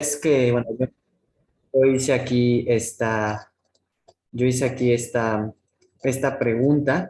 Es que, bueno, yo hice aquí esta pregunta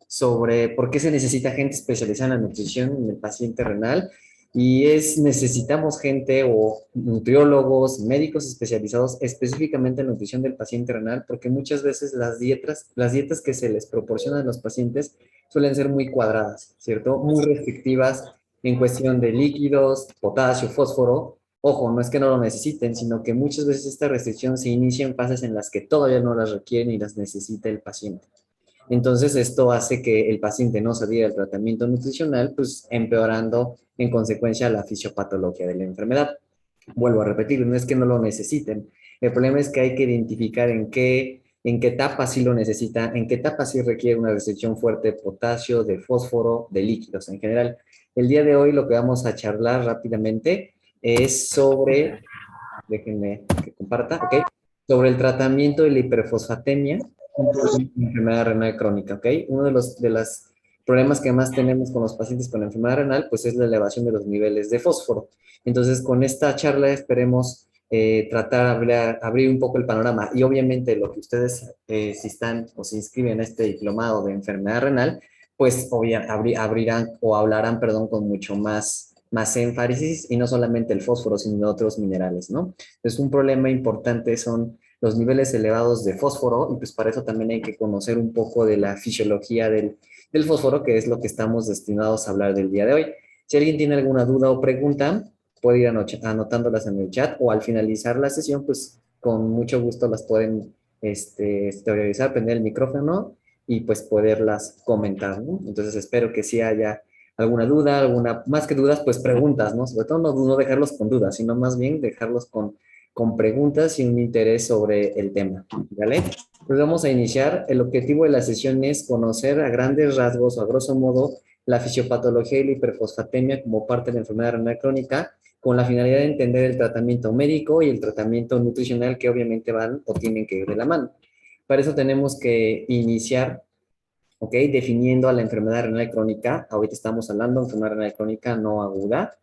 sobre por qué se necesita gente especializada en la nutrición en el paciente renal y necesitamos gente o nutriólogos, médicos especializados específicamente en nutrición del paciente renal porque muchas veces las dietas que se les proporcionan a los pacientes suelen ser muy cuadradas, ¿cierto? Muy restrictivas en cuestión de líquidos, potasio, fósforo. Ojo, no es que no lo necesiten, sino que muchas veces esta restricción se inicia en fases en las que todavía no las requieren y las necesita el paciente. Entonces, esto hace que el paciente no se adhiera al tratamiento nutricional, pues empeorando en consecuencia la fisiopatología de la enfermedad. Vuelvo a repetir, no es que no lo necesiten. El problema es que hay que identificar en qué etapa sí lo necesita, en qué etapa sí requiere una restricción fuerte de potasio, de fósforo, de líquidos en general. El día de hoy lo que vamos a charlar rápidamente es déjenme que comparta, ¿ok? Sobre el tratamiento de la hiperfosfatemia, un problema de enfermedad renal crónica, ¿ok? Uno de los problemas que más tenemos con los pacientes con enfermedad renal, pues es la elevación de los niveles de fósforo. Entonces, con esta charla esperemos tratar de abrir un poco el panorama y obviamente lo que ustedes, si están o se inscriben a este diplomado de enfermedad renal, pues abrirán o hablarán, perdón, con mucho más énfasis y no solamente el fósforo, sino otros minerales, ¿no? Entonces, un problema importante son los niveles elevados de fósforo y pues para eso también hay que conocer un poco de la fisiología del fósforo, que es lo que estamos destinados a hablar del día de hoy. Si alguien tiene alguna duda o pregunta, puede ir anotándolas en el chat o al finalizar la sesión, pues con mucho gusto las pueden exteriorizar, prender el micrófono y pues poderlas comentar, ¿no? Entonces espero que sí haya alguna duda, más que dudas, pues preguntas, ¿no? Sobre todo no dejarlos con dudas, sino más bien dejarlos con preguntas y un interés sobre el tema, ¿vale? Pues vamos a iniciar. El objetivo de la sesión es conocer a grandes rasgos o a grosso modo la fisiopatología y la hiperfosfatemia como parte de la enfermedad renal crónica, con la finalidad de entender el tratamiento médico y el tratamiento nutricional que obviamente van o tienen que ir de la mano. Para eso tenemos que iniciar, ¿ok? Definiendo a la enfermedad renal crónica. Ahorita estamos hablando de enfermedad renal crónica no aguda.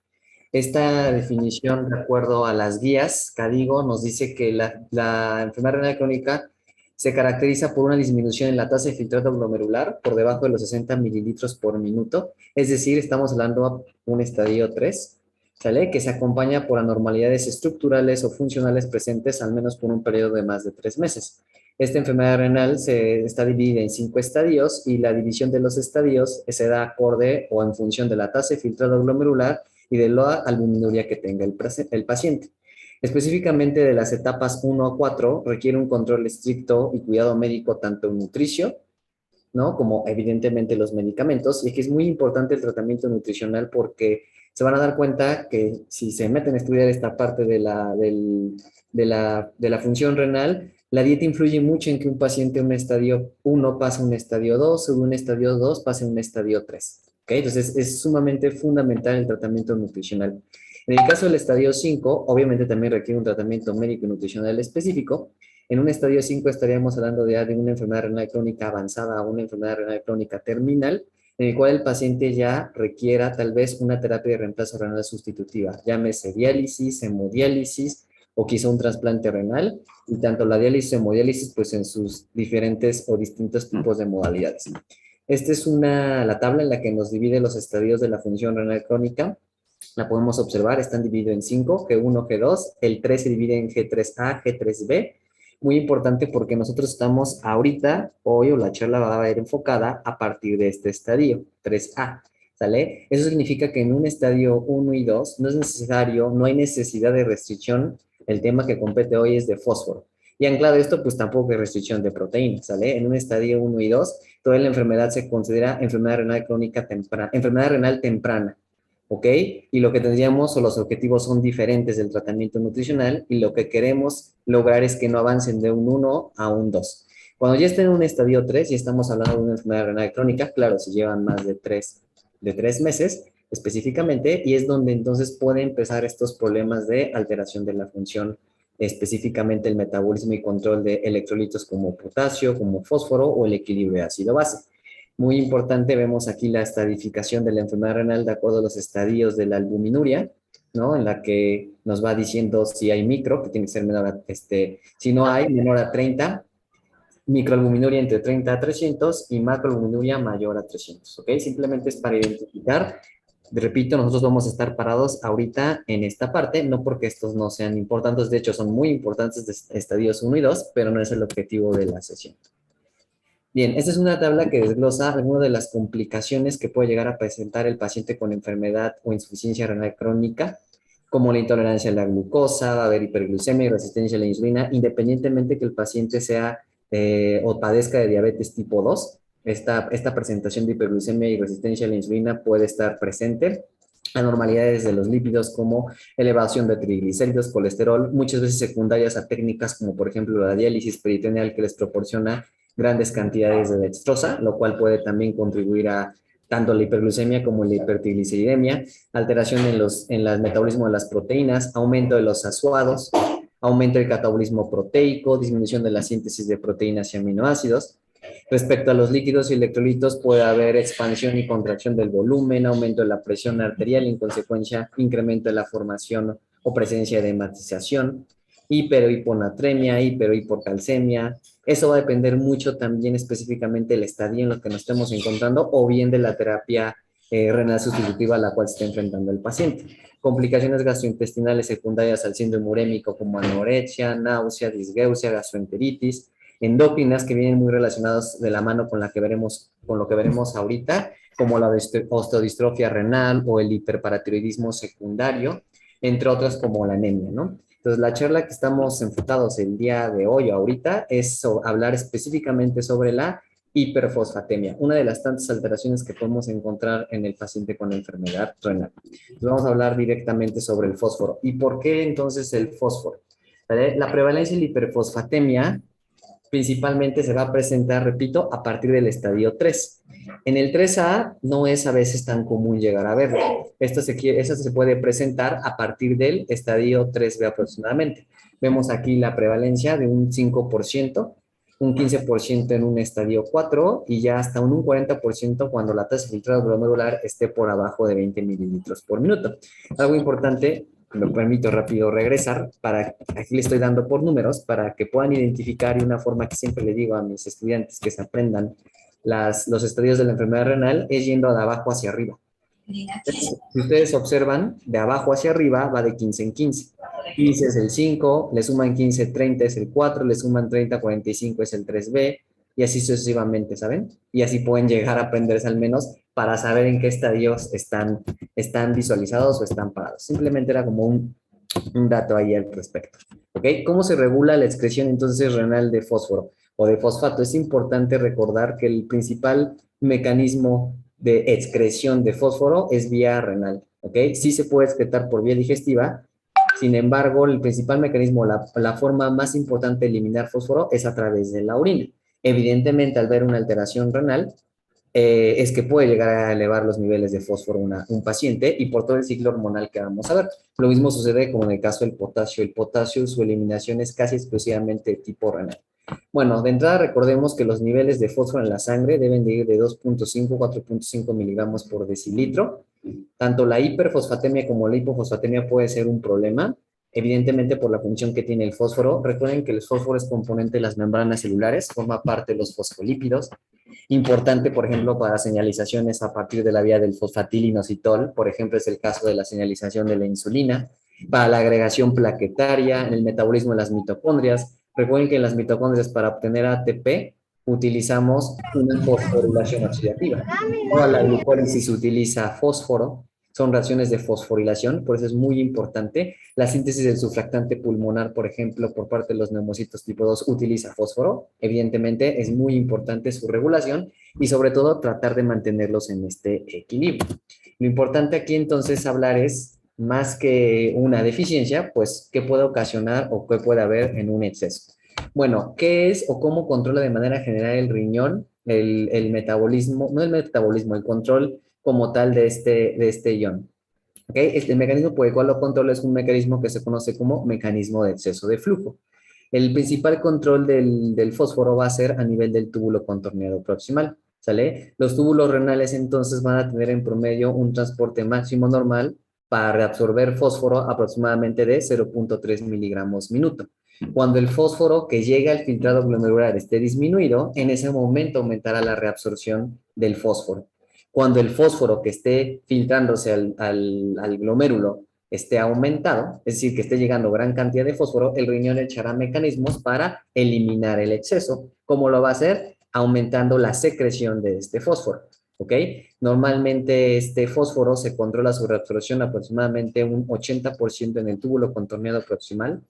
Esta definición, de acuerdo a las guías CADIGO, nos dice que la enfermedad renal crónica se caracteriza por una disminución en la tasa de filtrado glomerular por debajo de los 60 mililitros por minuto, es decir, estamos hablando de un estadio 3, ¿sale? Que se acompaña por anormalidades estructurales o funcionales presentes al menos por un periodo de más de 3 meses. Esta enfermedad renal está dividida en 5 estadios y la división de los estadios se da acorde o en función de la tasa de filtrado glomerular y de la albuminuria que tenga el paciente. Específicamente de las etapas 1 a 4 requiere un control estricto y cuidado médico tanto en nutricio, ¿no? Como evidentemente los medicamentos, y que es muy importante el tratamiento nutricional porque se van a dar cuenta que si se meten a estudiar esta parte de la función renal, la dieta influye mucho en que un paciente de un estadio 1 pase a un estadio 2 o de un estadio 2 pase a un estadio 3. ¿Okay? Entonces es sumamente fundamental el tratamiento nutricional. En el caso del estadio 5, obviamente también requiere un tratamiento médico y nutricional específico. En un estadio 5 estaríamos hablando de una enfermedad renal crónica avanzada o una enfermedad renal crónica terminal, en el cual el paciente ya requiera tal vez una terapia de reemplazo renal sustitutiva, llámese diálisis, hemodiálisis o quizá un trasplante renal, y tanto la diálisis y hemodiálisis pues en sus diferentes o distintos tipos de modalidades. Esta es la tabla en la que nos divide los estadios de la función renal crónica. La podemos observar, están divididos en 5, G1, G2, el 3 se divide en G3A, G3B. Muy importante porque nosotros estamos ahorita, hoy o la charla va a ir enfocada a partir de este estadio, 3A, ¿sale? Eso significa que en un estadio 1 y 2 no es necesario, no hay necesidad de restricción, el tema que compete hoy es de fósforo. Y anclado a esto, pues tampoco hay restricción de proteínas, ¿sale? En un estadio 1 y 2, toda la enfermedad se considera enfermedad renal crónica temprana, enfermedad renal temprana, ¿ok? Y lo que tendríamos o los objetivos son diferentes del tratamiento nutricional y lo que queremos lograr es que no avancen de un 1 a un 2. Cuando ya estén en un estadio 3 y estamos hablando de una enfermedad renal crónica, claro, si llevan más de tres meses específicamente, y es donde entonces pueden empezar estos problemas de alteración de la función, específicamente el metabolismo y control de electrolitos como potasio, como fósforo o el equilibrio ácido-base. Muy importante, vemos aquí la estadificación de la enfermedad renal de acuerdo a los estadios de la albuminuria. ¿no? En la que nos va diciendo si hay micro, que tiene que ser menor a, si no hay, menor a 30, microalbuminuria entre 30 a 300 y macroalbuminuria mayor a 300, ¿ok? Simplemente es para identificar. Repito, nosotros vamos a estar parados ahorita en esta parte, no porque estos no sean importantes, de hecho son muy importantes de estadios 1 y 2, pero no es el objetivo de la sesión. Bien, esta es una tabla que desglosa algunas de las complicaciones que puede llegar a presentar el paciente con enfermedad o insuficiencia renal crónica, como la intolerancia a la glucosa, va a haber hiperglucemia y resistencia a la insulina, independientemente que el paciente sea o padezca de diabetes tipo 2. Esta presentación de hiperglucemia y resistencia a la insulina puede estar presente. Anormalidades de los lípidos como elevación de triglicéridos, colesterol, muchas veces secundarias a técnicas como por ejemplo la diálisis peritoneal que les proporciona grandes cantidades de dextrosa, lo cual puede también contribuir a tanto la hiperglucemia como la hipertrigliceridemia, alteración en el metabolismo de las proteínas, aumento de los asuados, aumento del catabolismo proteico, disminución de la síntesis de proteínas y aminoácidos. Respecto a los líquidos y electrolitos, puede haber expansión y contracción del volumen, aumento de la presión arterial y en consecuencia incremento de la formación o presencia de hematización, hiponatremia, hipercalcemia. Eso va a depender mucho también específicamente del estadio en lo que nos estemos encontrando o bien de la terapia renal sustitutiva a la cual se está enfrentando el paciente. Complicaciones gastrointestinales secundarias al síndrome urémico como anorexia, náusea, disgeusia, gastroenteritis, endócrinas que vienen muy relacionadas de la mano con, con lo que veremos ahorita, como la osteodistrofia renal o el hiperparatiroidismo secundario, entre otras como la anemia, ¿no? Entonces, la charla que estamos enfocados el día de hoy, ahorita, es hablar específicamente sobre la hiperfosfatemia, una de las tantas alteraciones que podemos encontrar en el paciente con enfermedad renal. Entonces, vamos a hablar directamente sobre el fósforo. ¿Y por qué entonces el fósforo? ¿Vale? La prevalencia de la hiperfosfatemia principalmente se va a presentar, repito, a partir del estadio 3. En el 3A no es a veces tan común llegar a verlo. Esto se puede presentar a partir del estadio 3B aproximadamente. Vemos aquí la prevalencia de un 5%, un 15% en un estadio 4 y ya hasta un 40% cuando la tasa de filtrado glomerular esté por abajo de 20 mililitros por minuto. Algo importante, me permito rápido regresar, aquí le estoy dando por números para que puedan identificar y una forma que siempre le digo a mis estudiantes que se aprendan los estadios de la enfermedad renal es yendo de abajo hacia arriba. Si ustedes observan, de abajo hacia arriba va de 15 en 15. 15 es el 5, le suman 15, 30 es el 4, le suman 30, 45 es el 3B, y así sucesivamente, ¿saben? Y así pueden llegar a aprenderse al menos para saber en qué estadios están visualizados o están parados. Simplemente era como un dato ahí al respecto. ¿Ok? ¿Cómo se regula la excreción entonces renal de fósforo o de fosfato? Es importante recordar que el principal mecanismo de excreción de fósforo es vía renal. ¿Ok? Sí se puede excretar por vía digestiva, sin embargo, el principal mecanismo, la forma más importante de eliminar fósforo es a través de la orina. Evidentemente, al ver una alteración renal, es que puede llegar a elevar los niveles de fósforo un paciente y por todo el ciclo hormonal que vamos a ver. Lo mismo sucede como en el caso del potasio. El potasio, su eliminación es casi exclusivamente de tipo renal. Bueno, de entrada recordemos que los niveles de fósforo en la sangre deben de ir de 2.5 a 4.5 miligramos por decilitro. Tanto la hiperfosfatemia como la hipofosfatemia puede ser un problema, evidentemente por la función que tiene el fósforo. Recuerden que el fósforo es componente de las membranas celulares, forma parte de los fosfolípidos. Importante, por ejemplo, para señalizaciones a partir de la vía del fosfatilinositol, por ejemplo, es el caso de la señalización de la insulina, para la agregación plaquetaria, en el metabolismo de las mitocondrias. Recuerden que en las mitocondrias para obtener ATP utilizamos una fosforilación oxidativa. Toda la glucólisis utiliza fósforo, son reacciones de fosforilación, por eso es muy importante. La síntesis del surfactante pulmonar, por ejemplo, por parte de los neumocitos tipo 2 utiliza fósforo. Evidentemente es muy importante su regulación y sobre todo tratar de mantenerlos en este equilibrio. Lo importante aquí entonces hablar es más que una deficiencia, pues qué puede ocasionar o qué puede haber en un exceso. Bueno, ¿qué es o cómo controla de manera general el riñón el metabolismo, no el metabolismo, el control como tal de este ion? ¿Okay? Este mecanismo por el cual lo controla es un mecanismo que se conoce como mecanismo de exceso de flujo. El principal control del fósforo va a ser a nivel del túbulo contorneado proximal, ¿sale? Los túbulos renales entonces van a tener en promedio un transporte máximo normal para reabsorber fósforo aproximadamente de 0.3 miligramos minuto. Cuando el fósforo que llega al filtrado glomerular esté disminuido, en ese momento aumentará la reabsorción del fósforo. Cuando el fósforo que esté filtrándose al glomérulo esté aumentado, es decir, que esté llegando gran cantidad de fósforo, el riñón echará mecanismos para eliminar el exceso. ¿Cómo lo va a hacer? Aumentando la secreción de este fósforo. ¿Ok? Normalmente este fósforo se controla su reabsorción aproximadamente un 80% en el túbulo contorneado proximal,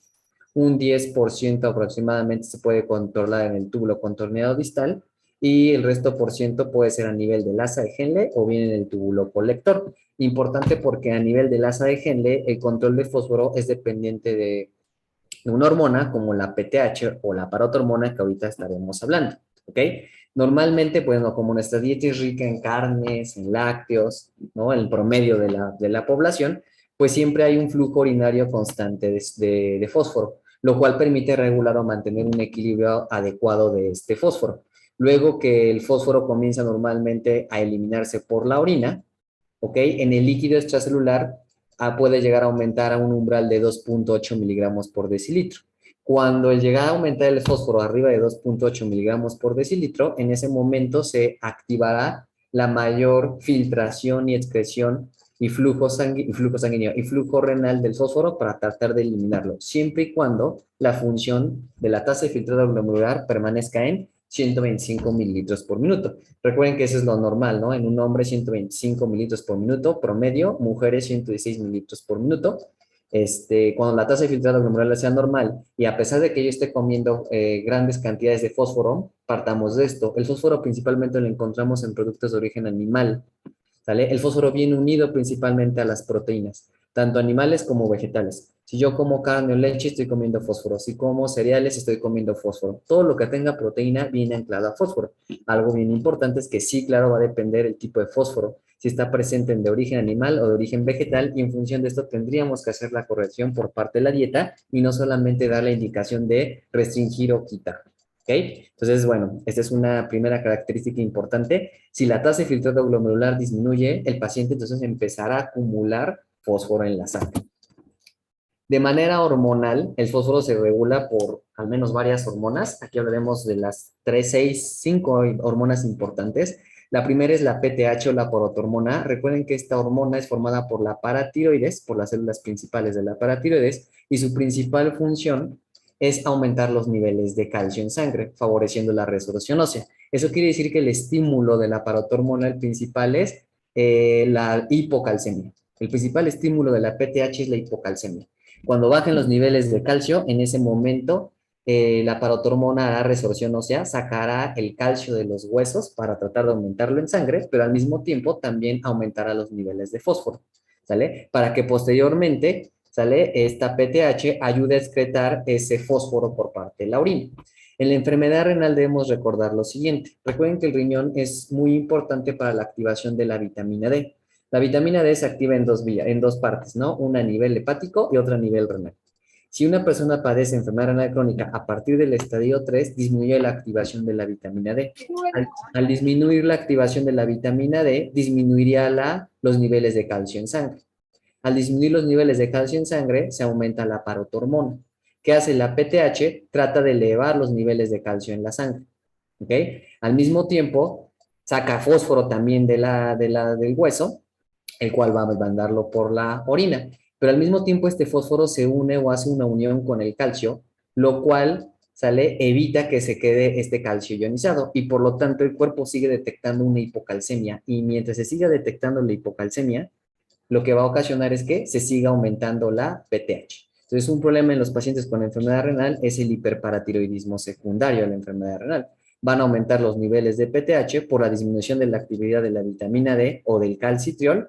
un 10% aproximadamente se puede controlar en el túbulo contorneado distal y el resto por ciento puede ser a nivel del asa de Henle o bien en el túbulo colector. Importante porque a nivel del asa de Henle el control de fósforo es dependiente de una hormona como la PTH o la parotormona que ahorita estaremos hablando, ¿ok? Normalmente, bueno, como nuestra dieta es rica en carnes, en lácteos, ¿no? El promedio de la población, pues siempre hay un flujo urinario constante de fósforo, lo cual permite regular o mantener un equilibrio adecuado de este fósforo. Luego que el fósforo comienza normalmente a eliminarse por la orina, ¿ok? En el líquido extracelular puede llegar a aumentar a un umbral de 2.8 miligramos por decilitro. Cuando llega a aumentar el fósforo arriba de 2.8 miligramos por decilitro, en ese momento se activará la mayor filtración y excreción y flujo sanguíneo y flujo renal del fósforo para tratar de eliminarlo, siempre y cuando la función de la tasa de filtrado glomerular permanezca en 125 mililitros por minuto. Recuerden que eso es lo normal, ¿no? En un hombre 125 mililitros por minuto, promedio, mujeres 116 mililitros por minuto. Cuando la tasa de filtrado glomerular sea normal y a pesar de que yo esté comiendo grandes cantidades de fósforo, partamos de esto. El fósforo principalmente lo encontramos en productos de origen animal, ¿sale? El fósforo viene unido principalmente a las proteínas, tanto animales como vegetales. Si yo como carne o leche, estoy comiendo fósforo. Si como cereales, estoy comiendo fósforo. Todo lo que tenga proteína viene anclado a fósforo. Algo bien importante es que sí, claro, va a depender el tipo de fósforo, si está presente en de origen animal o de origen vegetal, y en función de esto tendríamos que hacer la corrección por parte de la dieta y no solamente dar la indicación de restringir o quitar. ¿Ok? Entonces, bueno, esta es una primera característica importante. Si la tasa de filtrado glomerular disminuye, el paciente entonces empezará a acumular fósforo en la sangre. De manera hormonal, el fósforo se regula por al menos varias hormonas. Aquí hablaremos de las 3, 6, 5 hormonas importantes. La primera es la PTH o la porotormona. Recuerden que esta hormona es formada por la paratiroides, por las células principales de la paratiroides, y su principal función es aumentar los niveles de calcio en sangre, favoreciendo la resorción ósea. Eso quiere decir que el estímulo de la parotormona, el principal es la hipocalcemia. El principal estímulo de la PTH es la hipocalcemia. Cuando bajen los niveles de calcio, en ese momento la parotormona hará resorción ósea, sacará el calcio de los huesos para tratar de aumentarlo en sangre, pero al mismo tiempo también aumentará los niveles de fósforo, ¿sale? Para que posteriormente, ¿sale? Esta PTH ayude a excretar ese fósforo por parte de la orina. En la enfermedad renal debemos recordar lo siguiente. Recuerden que el riñón es muy importante para la activación de la vitamina D. La vitamina D se activa en dos partes, ¿no? Una a nivel hepático y otra a nivel renal. Si una persona padece enfermedad renal crónica a partir del estadio 3, disminuye la activación de la vitamina D. Al disminuir la activación de la vitamina D, disminuiría los niveles de calcio en sangre. Al disminuir los niveles de calcio en sangre, se aumenta la parotormona. ¿Qué hace la PTH? Trata de elevar los niveles de calcio en la sangre. ¿Ok? Al mismo tiempo, saca fósforo también del hueso, el cual va a mandarlo por la orina. Pero al mismo tiempo este fósforo se une o hace una unión con el calcio, lo cual evita que se quede este calcio ionizado y por lo tanto el cuerpo sigue detectando una hipocalcemia y mientras se siga detectando la hipocalcemia, lo que va a ocasionar es que se siga aumentando la PTH. Entonces, un problema en los pacientes con enfermedad renal es el hiperparatiroidismo secundario a la enfermedad renal. Van a aumentar los niveles de PTH por la disminución de la actividad de la vitamina D o del calcitriol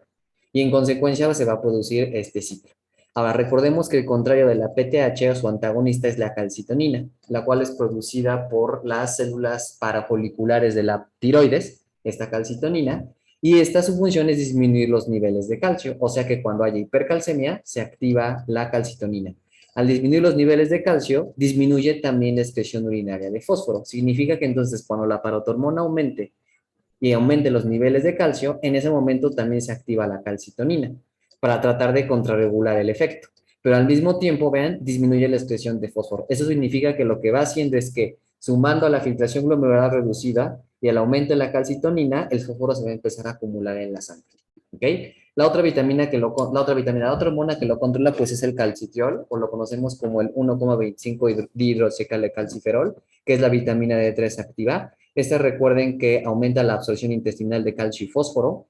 y en consecuencia se va a producir este ciclo. Ahora, recordemos que el contrario de la PTH o su antagonista es la calcitonina, la cual es producida por las células parafoliculares de la tiroides, esta calcitonina, y esta su función es disminuir los niveles de calcio, o sea que cuando haya hipercalcemia se activa la calcitonina. Al disminuir los niveles de calcio, disminuye también la excreción urinaria de fósforo. Significa que entonces cuando la parotormona aumente y aumente los niveles de calcio, en ese momento también se activa la calcitonina. para tratar de contrarregular el efecto. Pero al mismo tiempo, vean, disminuye la excreción de fósforo. Eso significa que lo que va haciendo es que, sumando a la filtración glomerular reducida y al aumento de la calcitonina, el fósforo se va a empezar a acumular en la sangre. ¿Ok? La otra vitamina la otra hormona que lo controla, pues es el calcitiol, o lo conocemos como el 1,25 dihidroxicalcalciferol, que es la vitamina D3 activa. Esta recuerden que aumenta la absorción intestinal de calcio y fósforo,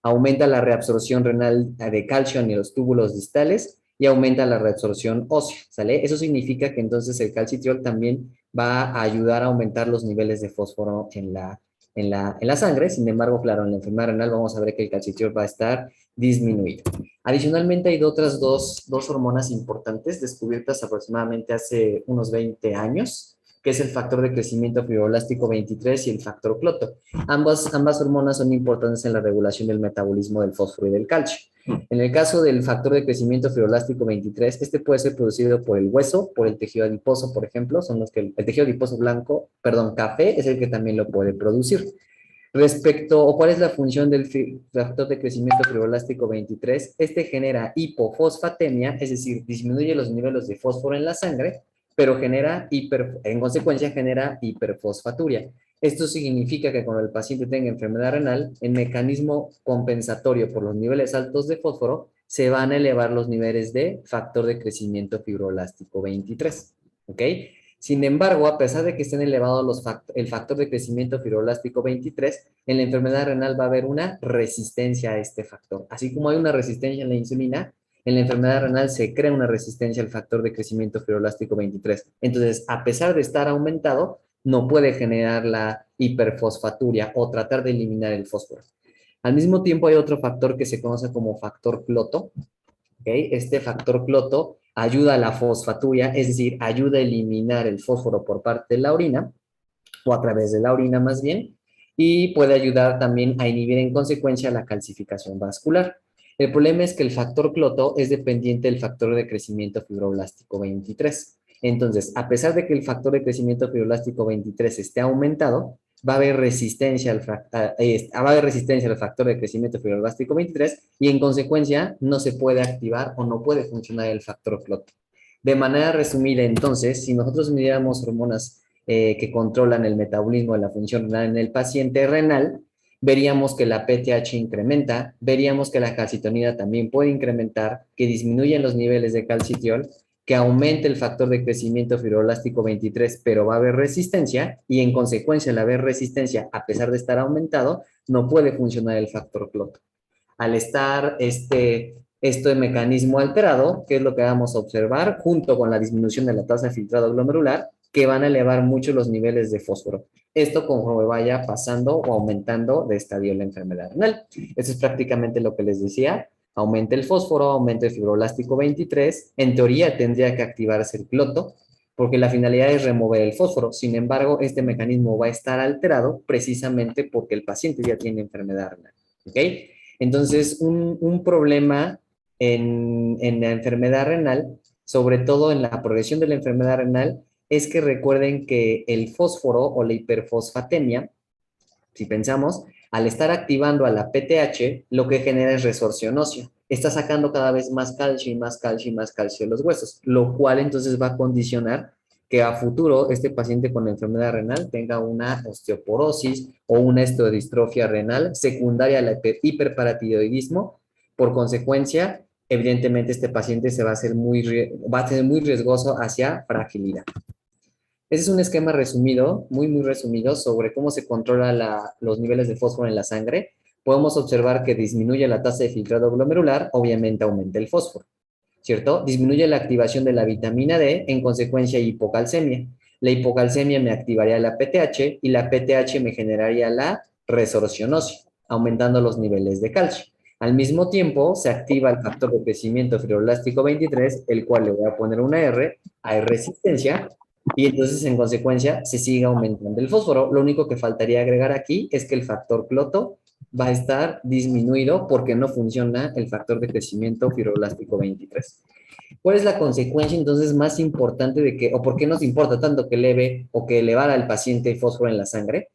aumenta la reabsorción renal de calcio en los túbulos distales y aumenta la reabsorción ósea, ¿sale? Eso significa que entonces el calcitriol también va a ayudar a aumentar los niveles de fósforo en la sangre. Sin embargo, claro, en la enfermedad renal vamos a ver que el calcitriol va a estar disminuido. Adicionalmente, hay otras dos hormonas importantes descubiertas aproximadamente hace unos 20 años, que es el factor de crecimiento fibroblástico 23 y el factor cloto. Ambas hormonas son importantes en la regulación del metabolismo del fósforo y del calcio. En el caso del factor de crecimiento fibroblástico 23, este puede ser producido por el hueso, por el tejido adiposo, por ejemplo, son los que el tejido adiposo blanco, perdón, café, es el que también lo puede producir. Respecto, o cuál es la función del factor de crecimiento fibroblástico 23, este genera hipofosfatemia, es decir, disminuye los niveles de fósforo en la sangre, pero en consecuencia genera hiperfosfaturia. Esto significa que cuando el paciente tenga enfermedad renal, el mecanismo compensatorio por los niveles altos de fósforo, se van a elevar los niveles de factor de crecimiento fibroblástico 23. ¿Ok? Sin embargo, a pesar de que estén elevados el factor de crecimiento fibroblástico 23, en la enfermedad renal va a haber una resistencia a este factor. Así como hay una resistencia en la insulina, en la enfermedad renal se crea una resistencia al factor de crecimiento fibroblástico 23. Entonces, a pesar de estar aumentado, no puede generar la hiperfosfaturia o tratar de eliminar el fósforo. Al mismo tiempo, hay otro factor que se conoce como factor cloto. ¿Okay? Este factor cloto ayuda a la fosfaturia, es decir, ayuda a eliminar el fósforo por parte de la orina, o a través de la orina más bien, y puede ayudar también a inhibir en consecuencia la calcificación vascular. El problema es que el factor cloto es dependiente del factor de crecimiento fibroblástico 23. Entonces, a pesar de que el factor de crecimiento fibroblástico 23 esté aumentado, va a haber resistencia al factor de crecimiento fibroblástico 23 y en consecuencia no se puede activar o no puede funcionar el factor cloto. De manera resumida, entonces, si nosotros midiéramos hormonas que controlan el metabolismo de la función renal en el paciente renal, veríamos que la PTH incrementa, veríamos que la calcitonina también puede incrementar, que disminuyen los niveles de calcitiol, que aumente el factor de crecimiento fibroblástico 23, pero va a haber resistencia y en consecuencia al haber resistencia, a pesar de estar aumentado, no puede funcionar el factor cloto. Al estar esto de mecanismo alterado, ¿qué es lo que vamos a observar? Junto con la disminución de la tasa de filtrado glomerular, que van a elevar mucho los niveles de fósforo. Esto conforme vaya pasando o aumentando de estadio la enfermedad renal. Eso es prácticamente lo que les decía. Aumenta el fósforo, aumenta el fibroblástico 23. En teoría tendría que activarse el cloto, porque la finalidad es remover el fósforo. Sin embargo, este mecanismo va a estar alterado precisamente porque el paciente ya tiene enfermedad renal. ¿Ok? Entonces, un problema en la enfermedad renal, sobre todo en la progresión de la enfermedad renal, es que recuerden que el fósforo o la hiperfosfatemia, si pensamos, al estar activando a la PTH, lo que genera es resorción ósea. Está sacando cada vez más calcio y más calcio y más calcio de los huesos, lo cual entonces va a condicionar que a futuro este paciente con enfermedad renal tenga una osteoporosis o una estodistrofia renal secundaria al hiperparatiroidismo. Por consecuencia, evidentemente este paciente va a ser muy riesgoso hacia fragilidad. Ese es un esquema resumido, muy resumido, sobre cómo se controla los niveles de fósforo en la sangre. Podemos observar que disminuye la tasa de filtrado glomerular, obviamente aumenta el fósforo, ¿cierto? Disminuye la activación de la vitamina D, en consecuencia hipocalcemia. La hipocalcemia me activaría la PTH y la PTH me generaría la resorción ósea, aumentando los niveles de calcio. Al mismo tiempo, se activa el factor de crecimiento fibroblástico 23, el cual le voy a poner una R, hay resistencia, y entonces en consecuencia se sigue aumentando el fósforo. Lo único que faltaría agregar aquí es que el factor cloto va a estar disminuido porque no funciona el factor de crecimiento fibroblástico 23. ¿Cuál es la consecuencia entonces más importante o por qué nos importa tanto que eleve o que elevara al paciente fósforo en la sangre?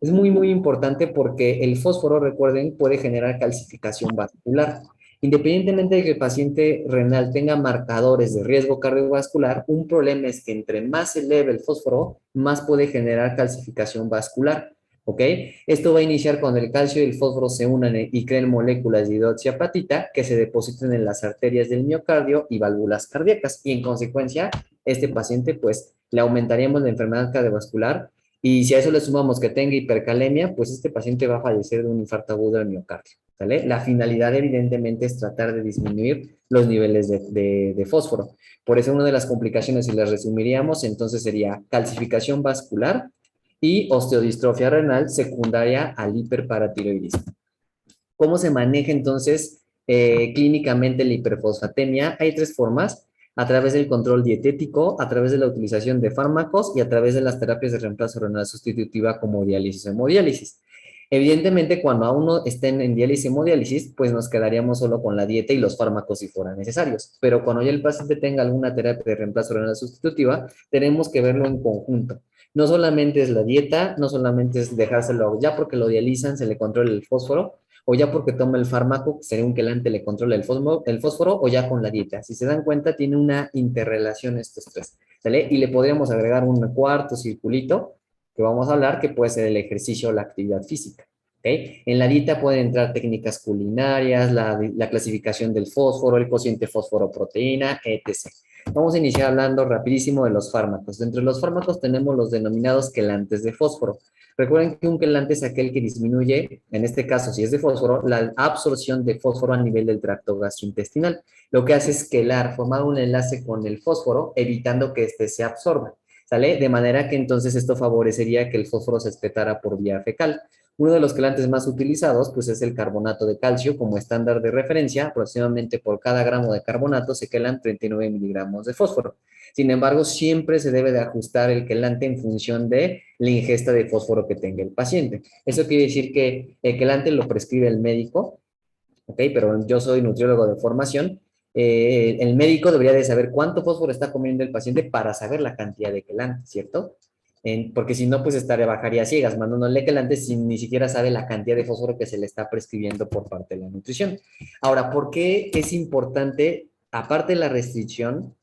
Es muy importante porque el fósforo, recuerden, puede generar calcificación vascular. Independientemente de que el paciente renal tenga marcadores de riesgo cardiovascular, un problema es que entre más se eleve el fósforo, más puede generar calcificación vascular. ¿Ok? Esto va a iniciar cuando el calcio y el fósforo se unan y creen moléculas de hidroxiapatita que se depositan en las arterias del miocardio y válvulas cardíacas. Y en consecuencia, este paciente, pues, le aumentaríamos la enfermedad cardiovascular. Y si a eso le sumamos que tenga hipercalemia, pues este paciente va a fallecer de un infarto agudo del miocardio. ¿Sale? La finalidad, evidentemente, es tratar de disminuir los niveles de fósforo. Por eso, una de las complicaciones, si las resumiríamos, entonces sería calcificación vascular y osteodistrofia renal secundaria al hiperparatiroidismo. ¿Cómo se maneja entonces clínicamente la hiperfosfatemia? Hay tres formas: a través del control dietético, a través de la utilización de fármacos y a través de las terapias de reemplazo renal sustitutiva como diálisis o hemodiálisis. Evidentemente, cuando aún no estén en diálisis o hemodiálisis, pues nos quedaríamos solo con la dieta y los fármacos si fueran necesarios. Pero cuando ya el paciente tenga alguna terapia de reemplazo renal sustitutiva, tenemos que verlo en conjunto. No solamente es la dieta, no solamente es dejárselo ya porque lo dializan, se le controla el fósforo, o ya porque toma el fármaco, sería un quelante, le controla el fósforo, o ya con la dieta. Si se dan cuenta, tiene una interrelación estos tres, ¿sale? Y le podríamos agregar un cuarto circulito, que vamos a hablar, que puede ser el ejercicio o la actividad física. ¿Okay? En la dieta pueden entrar técnicas culinarias, la clasificación del fósforo, el cociente fósforo-proteína, etc. Vamos a iniciar hablando rapidísimo de los fármacos. Dentro de los fármacos tenemos los denominados quelantes de fósforo. Recuerden que un quelante es aquel que disminuye, en este caso si es de fósforo, la absorción de fósforo a nivel del tracto gastrointestinal. Lo que hace es quelar, formar un enlace con el fósforo, evitando que éste se absorba. ¿Sale? De manera que entonces esto favorecería que el fósforo se excretara por vía fecal. Uno de los quelantes más utilizados pues es el carbonato de calcio como estándar de referencia. Aproximadamente por cada gramo de carbonato se quelan 39 miligramos de fósforo. Sin embargo, siempre se debe de ajustar el quelante en función de la ingesta de fósforo que tenga el paciente. Eso quiere decir que el quelante lo prescribe el médico, ¿ok? Pero yo soy nutriólogo de formación. El médico debería de saber cuánto fósforo está comiendo el paciente para saber la cantidad de quelante, ¿cierto? Porque si no, pues bajaría ciegas, mandándole quelante sin ni siquiera sabe la cantidad de fósforo que se le está prescribiendo por parte de la nutrición. Ahora, ¿por qué es importante, aparte de la restricción,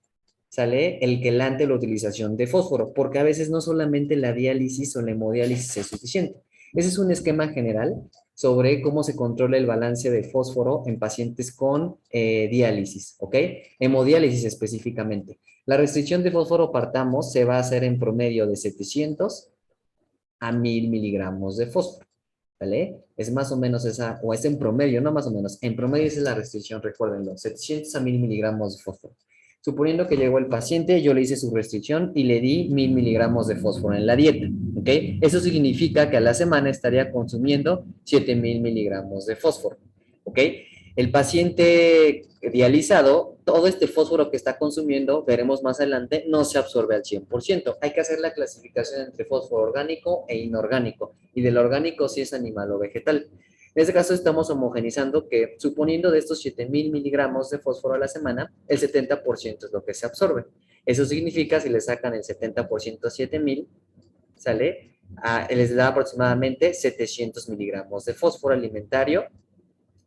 sale el quelante o la utilización de fósforo? Porque a veces no solamente la diálisis o la hemodiálisis es suficiente. Ese es un esquema general sobre cómo se controla el balance de fósforo en pacientes con diálisis, ¿ok? Hemodiálisis específicamente. La restricción de fósforo, partamos, se va a hacer en promedio de 700 a 1000 miligramos de fósforo, ¿vale? Es más o menos esa, o es en promedio, no más o menos, en promedio esa es la restricción, recuérdenlo, 700 a 1000 miligramos de fósforo. Suponiendo que llegó el paciente, yo le hice su restricción y le di 1000 miligramos de fósforo en la dieta, ¿ok? Eso significa que a la semana estaría consumiendo 7000 miligramos de fósforo, ¿ok? El paciente dializado, todo este fósforo que está consumiendo, veremos más adelante, no se absorbe al 100%. Hay que hacer la clasificación entre fósforo orgánico e inorgánico, y del orgánico si es animal o vegetal. En este caso estamos homogenizando que, suponiendo de estos 7000 miligramos de fósforo a la semana, el 70% es lo que se absorbe. Eso significa, si le sacan el 70% a 7000, ¿sale? Les da aproximadamente 700 miligramos de fósforo alimentario,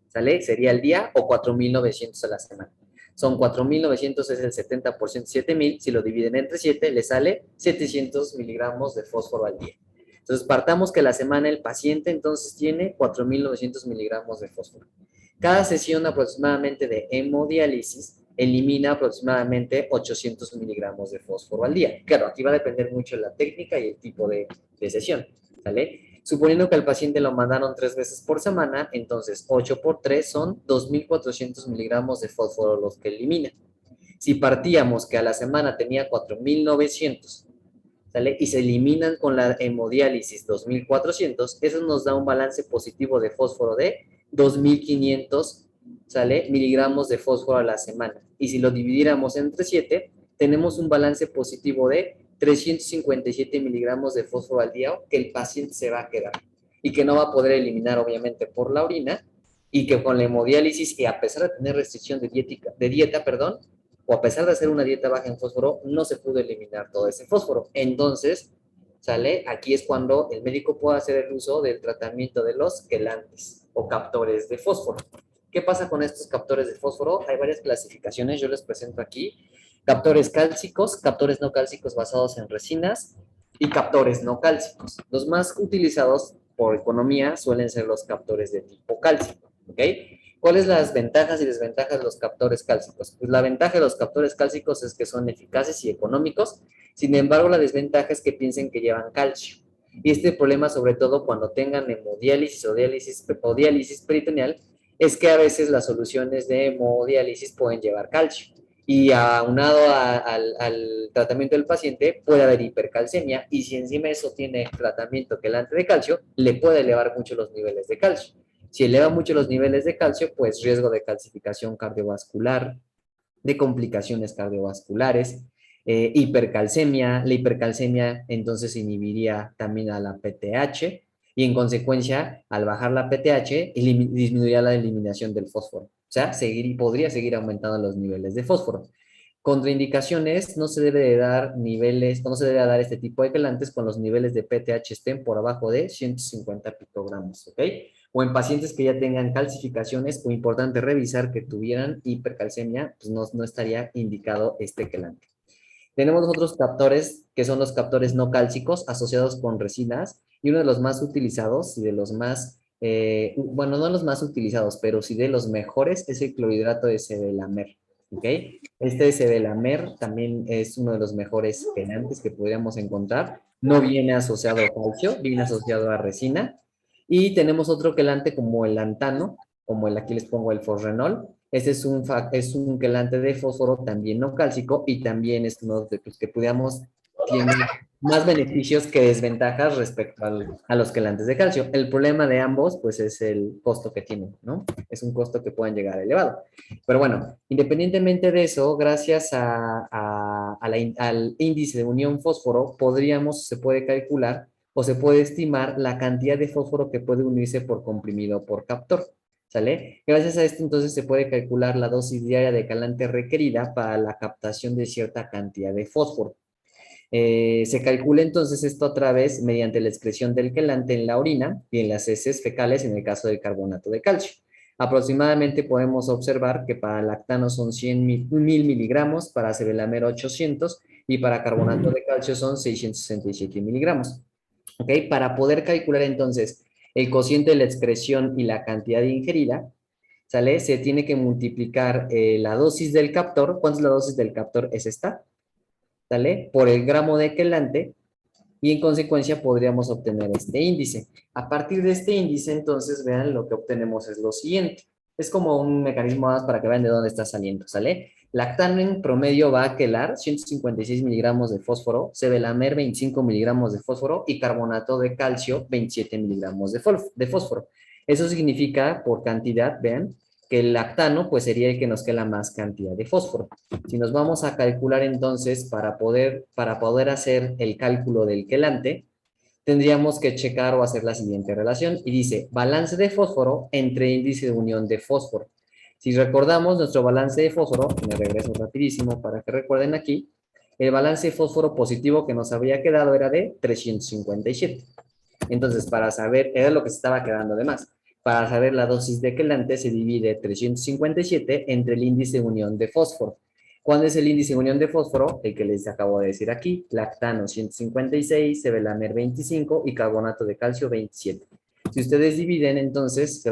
¿sale? Sería el día, o 4.900 a la semana. Son 4.900, es el 70%, 7.000, si lo dividen entre 7, le sale 700 miligramos de fósforo al día. Entonces, partamos que la semana el paciente entonces tiene 4.900 miligramos de fósforo. Cada sesión aproximadamente de hemodiálisis elimina aproximadamente 800 miligramos de fósforo al día. Claro, aquí va a depender mucho de la técnica y el tipo de sesión, ¿vale? Suponiendo que al paciente lo mandaron 3 veces por semana, entonces 8 por 3 son 2.400 miligramos de fósforo los que elimina. Si partíamos que a la semana tenía 4.900, ¿sale? Y se eliminan con la hemodiálisis 2.400, eso nos da un balance positivo de fósforo de 2.500, ¿sale? Miligramos de fósforo a la semana. Y si lo dividiéramos entre 7, tenemos un balance positivo de 357 miligramos de fósforo al día que el paciente se va a quedar y que no va a poder eliminar obviamente por la orina, y que con la hemodiálisis, y a pesar de tener restricción de dieta, perdón, o a pesar de hacer una dieta baja en fósforo, no se pudo eliminar todo ese fósforo. Entonces, ¿sale? Aquí es cuando el médico puede hacer el uso del tratamiento de los quelantes o captores de fósforo, ¿Qué pasa con estos captores de fósforo? Hay varias clasificaciones, yo les presento aquí. Captores cálcicos, captores no cálcicos basados en resinas y captores no cálcicos. Los más utilizados por economía suelen ser los captores de tipo cálcico, ¿ok? ¿Cuáles las ventajas y desventajas de los captores cálcicos? Pues la ventaja de los captores cálcicos es que son eficaces y económicos, sin embargo la desventaja es que piensen que llevan calcio. Y este problema, sobre todo cuando tengan hemodiálisis o diálisis peritoneal, es que a veces las soluciones de hemodiálisis pueden llevar calcio. Y aunado al tratamiento del paciente, puede haber hipercalcemia. Y si encima eso tiene tratamiento quelante de calcio, le puede elevar mucho los niveles de calcio. Si eleva mucho los niveles de calcio, pues riesgo de calcificación cardiovascular, de complicaciones cardiovasculares, hipercalcemia. La hipercalcemia entonces inhibiría también a la PTH y en consecuencia, al bajar la PTH, disminuiría la eliminación del fósforo. O sea, podría seguir aumentando los niveles de fósforo. Contraindicaciones, no se debe de dar niveles, no se debe dar este tipo de quelantes con los niveles de PTH estén por abajo de 150 picogramos, ¿ok? O en pacientes que ya tengan calcificaciones, o importante revisar que tuvieran hipercalcemia, pues no estaría indicado este quelante. Tenemos otros captores que son los captores no cálcicos asociados con resinas y uno de los más utilizados y de los más, bueno, no los más utilizados, pero sí de los mejores es el clorhidrato de sevelamer. ¿Ok? Este sevelamer también es uno de los mejores quelantes que podríamos encontrar. No viene asociado a calcio, viene asociado a resina. Y tenemos otro quelante como el lantano, como el aquí les pongo el fosrenol. Este es un quelante de fósforo también no cálcico y también es uno de los que pudiéramos, tiene más beneficios que desventajas respecto a los quelantes de calcio. El problema de ambos, pues, es el costo que tienen, ¿no? Es un costo que pueden llegar elevado. Pero bueno, independientemente de eso, gracias al índice de unión fósforo, se puede calcular o se puede estimar la cantidad de fósforo que puede unirse por comprimido por captor. ¿Sale? Gracias a esto, entonces, se puede calcular la dosis diaria de calante requerida para la captación de cierta cantidad de fósforo. Se calcula entonces esto otra vez mediante la excreción del quelante en la orina y en las heces fecales en el caso del carbonato de calcio. Aproximadamente podemos observar que para lactano son 100.000 miligramos, para sevelamer 800 y para carbonato de calcio son 667 miligramos. ¿Ok? Para poder calcular entonces el cociente de la excreción y la cantidad ingerida, ¿sale? Se tiene que multiplicar la dosis del captor. ¿Cuánto es la dosis del captor? Es esta, ¿sale? Por el gramo de quelante y en consecuencia podríamos obtener este índice. A partir de este índice, entonces, vean, lo que obtenemos es lo siguiente. Es como un mecanismo más para que vean de dónde está saliendo, ¿sale? Lactano en promedio va a quelar 156 miligramos de fósforo, sevelamer 25 miligramos de fósforo y carbonato de calcio 27 miligramos de fósforo. Eso significa, por cantidad, vean, que el lactano pues sería el que nos quela más cantidad de fósforo. Si nos vamos a calcular entonces para poder hacer el cálculo del quelante, tendríamos que checar o hacer la siguiente relación y dice balance de fósforo entre índice de unión de fósforo. Si recordamos nuestro balance de fósforo, me regreso rapidísimo para que recuerden aquí, el balance de fósforo positivo que nos había quedado era de 357. Entonces, para saber, era lo que se estaba quedando de más. Para saber la dosis de quelante se divide 357 entre el índice de unión de fósforo. ¿Cuál es el índice de unión de fósforo? El que les acabo de decir aquí. Lactano 156, sevelamer 25 y carbonato de calcio 27. Si ustedes dividen, entonces,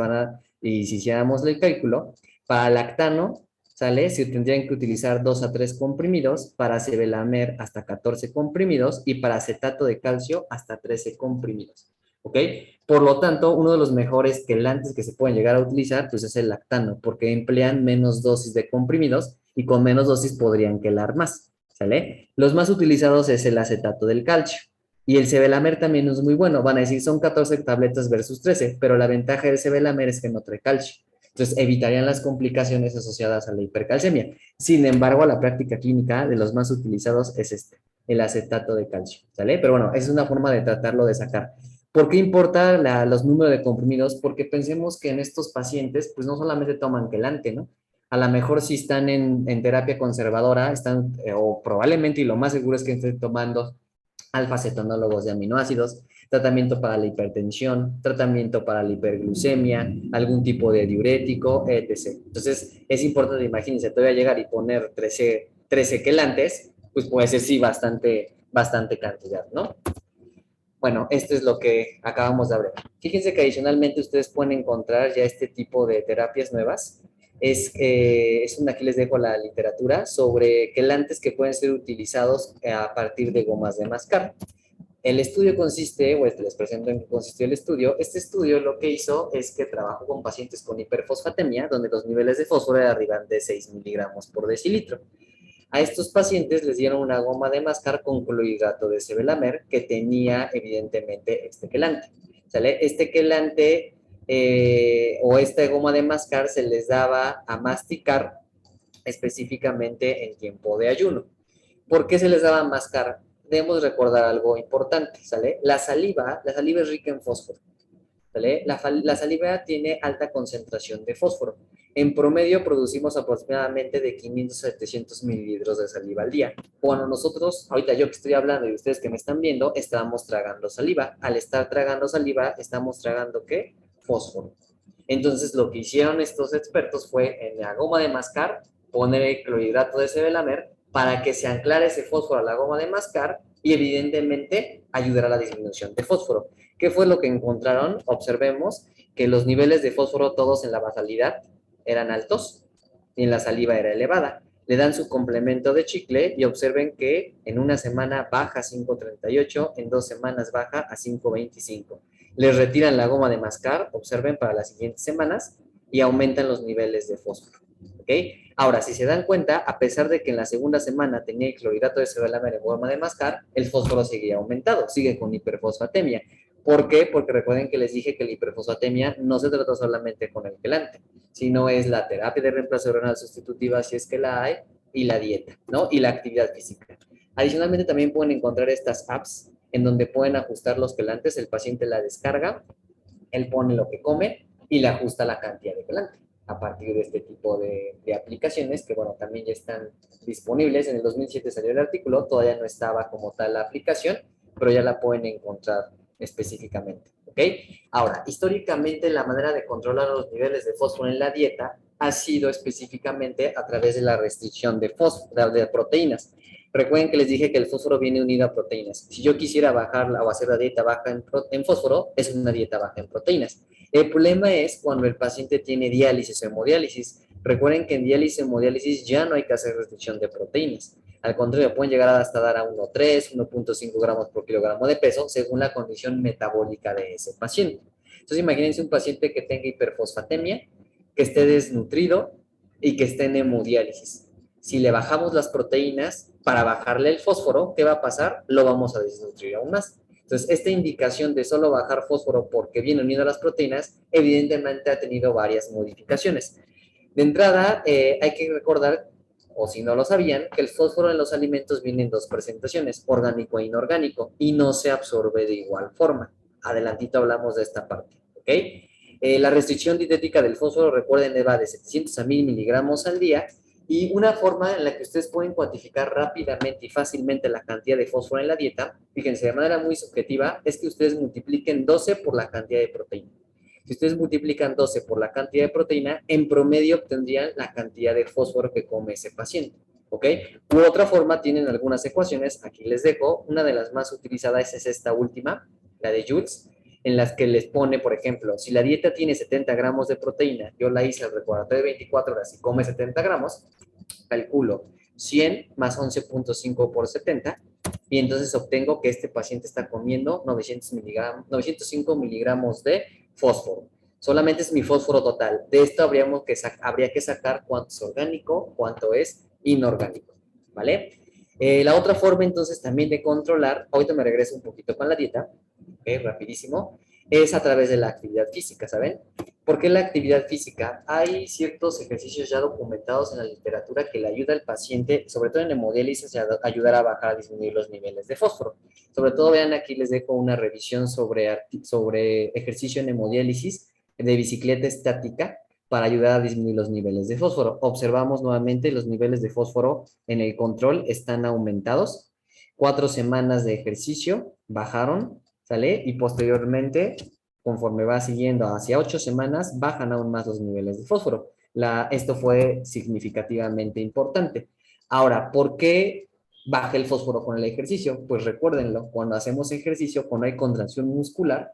y si hiciéramos el cálculo, para lactano, ¿sale? Se tendrían que utilizar 2 a 3 comprimidos, para sevelamer hasta 14 comprimidos y para acetato de calcio hasta 13 comprimidos. ¿Ok? Por lo tanto, uno de los mejores quelantes que se pueden llegar a utilizar, pues es el lactano, porque emplean menos dosis de comprimidos y con menos dosis podrían quelar más, ¿sale? Los más utilizados es el acetato del calcio. Y el sevelamer también es muy bueno. Van a decir, son 14 tabletas versus 13, pero la ventaja del sevelamer es que no trae calcio. Entonces, evitarían las complicaciones asociadas a la hipercalcemia. Sin embargo, la práctica clínica de los más utilizados es este, el acetato de calcio, ¿sale? Pero bueno, es una forma de tratarlo de sacar. ¿Por qué importa los números de comprimidos? Porque pensemos que en estos pacientes, pues no solamente toman quelante, ¿no? A lo mejor si están en terapia conservadora, o probablemente, y lo más seguro es que estén tomando alfa-cetonólogos de aminoácidos, tratamiento para la hipertensión, tratamiento para la hiperglucemia, algún tipo de diurético, etc. Entonces, es importante, imagínense, te voy a llegar y poner 13 quelantes, pues puede ser sí bastante cantidad, ¿no? Bueno, esto es lo que acabamos de hablar. Fíjense que adicionalmente ustedes pueden encontrar ya este tipo de terapias nuevas. Aquí les dejo la literatura sobre quelantes que pueden ser utilizados a partir de gomas de mascar. El estudio consiste, o les presento en qué consistió el estudio. Este estudio lo que hizo es que trabajó con pacientes con hiperfosfatemia, donde los niveles de fósforo arriban de 6 miligramos por decilitro. A estos pacientes les dieron una goma de mascar con clorhidrato de sebelamer que tenía evidentemente este quelante. ¿Sale? Este quelante o esta goma de mascar se les daba a masticar específicamente en tiempo de ayuno. ¿Por qué se les daba a mascar? Debemos recordar algo importante, ¿sale? La saliva es rica en fósforo. ¿Vale? La saliva tiene alta concentración de fósforo. En promedio producimos aproximadamente de 500 a 700 mililitros de saliva al día. Cuando nosotros, ahorita yo que estoy hablando y ustedes que me están viendo, estamos tragando saliva. Al estar tragando saliva, estamos tragando ¿qué? Fósforo. Entonces lo que hicieron estos expertos fue en la goma de mascar poner el clorhidrato de sebelamer para que se anclara ese fósforo a la goma de mascar y evidentemente ayudar a la disminución de fósforo. ¿Qué fue lo que encontraron? Observemos que los niveles de fósforo todos en la basalidad eran altos y en la saliva era elevada. Le dan su complemento de chicle y observen que en una semana baja a 5.38, en 2 semanas baja a 5.25. Les retiran la goma de mascar, observen para las siguientes semanas, y aumentan los niveles de fósforo. ¿Ok? Ahora, si se dan cuenta, a pesar de que en la segunda semana tenía el clorhidrato de sebelamer en goma de mascar, el fósforo seguía aumentado, sigue con hiperfosfatemia. ¿Por qué? Porque recuerden que les dije que la hiperfosfatemia no se trata solamente con el quelante, sino es la terapia de reemplazo renal sustitutiva, si es que la hay, y la dieta, ¿no? Y la actividad física. Adicionalmente, también pueden encontrar estas apps en donde pueden ajustar los quelantes, el paciente la descarga, él pone lo que come y le ajusta la cantidad de quelante a partir de este tipo de aplicaciones que, bueno, también ya están disponibles. En el 2007 salió el artículo, todavía no estaba como tal la aplicación, pero ya la pueden encontrar específicamente, ¿ok? Ahora, históricamente la manera de controlar los niveles de fósforo en la dieta ha sido específicamente a través de la restricción de fósforo, de proteínas. Recuerden que les dije que el fósforo viene unido a proteínas. Si yo quisiera bajarla o hacer la dieta baja en fósforo, es una dieta baja en proteínas. El problema es cuando el paciente tiene diálisis o hemodiálisis. Recuerden que en diálisis o hemodiálisis ya no hay que hacer restricción de proteínas. Al contrario, pueden llegar hasta dar a 1.3, 1.5 gramos por kilogramo de peso, según la condición metabólica de ese paciente. Entonces, imagínense un paciente que tenga hiperfosfatemia, que esté desnutrido y que esté en hemodiálisis. Si le bajamos las proteínas para bajarle el fósforo, ¿qué va a pasar? Lo vamos a desnutrir aún más. Entonces, esta indicación de solo bajar fósforo porque viene unido a las proteínas, evidentemente ha tenido varias modificaciones. De entrada, hay que recordar, o si no lo sabían, que el fósforo en los alimentos viene en dos presentaciones, orgánico e inorgánico, y no se absorbe de igual forma. Adelantito hablamos de esta parte, ¿ok? La restricción dietética del fósforo, recuerden, va de 700 a 1000 miligramos al día, y una forma en la que ustedes pueden cuantificar rápidamente y fácilmente la cantidad de fósforo en la dieta, fíjense, de manera muy subjetiva, es que ustedes multipliquen 12 por la cantidad de proteína. Si ustedes multiplican 12 por la cantidad de proteína, en promedio obtendrían la cantidad de fósforo que come ese paciente. ¿Ok? U otra forma, tienen algunas ecuaciones, aquí les dejo, una de las más utilizadas es esta última, la de Jules, en las que les pone, por ejemplo, si la dieta tiene 70 gramos de proteína, yo la hice al recordatorio de 24 horas y come 70 gramos, calculo 100 más 11.5 por 70, y entonces obtengo que este paciente está comiendo 905 miligramos de fósforo. Solamente es mi fósforo total. De esto habría que sacar cuánto es orgánico, cuánto es inorgánico, ¿vale? La otra forma entonces también de controlar, ahorita me regreso un poquito con la dieta, rapidísimo, es a través de la actividad física, ¿saben? ¿Por qué la actividad física? Hay ciertos ejercicios ya documentados en la literatura que le ayuda al paciente, sobre todo en hemodiálisis, a ayudar a bajar, a disminuir los niveles de fósforo. Sobre todo, vean, aquí les dejo una revisión sobre ejercicio en hemodiálisis de bicicleta estática para ayudar a disminuir los niveles de fósforo. Observamos nuevamente los niveles de fósforo en el control están aumentados. 4 semanas de ejercicio, bajaron, ¿sale? Y posteriormente, conforme va siguiendo hacia 8 semanas, bajan aún más los niveles de fósforo. Esto fue significativamente importante. Ahora, ¿por qué baja el fósforo con el ejercicio? Pues recuérdenlo, cuando hacemos ejercicio, cuando hay contracción muscular,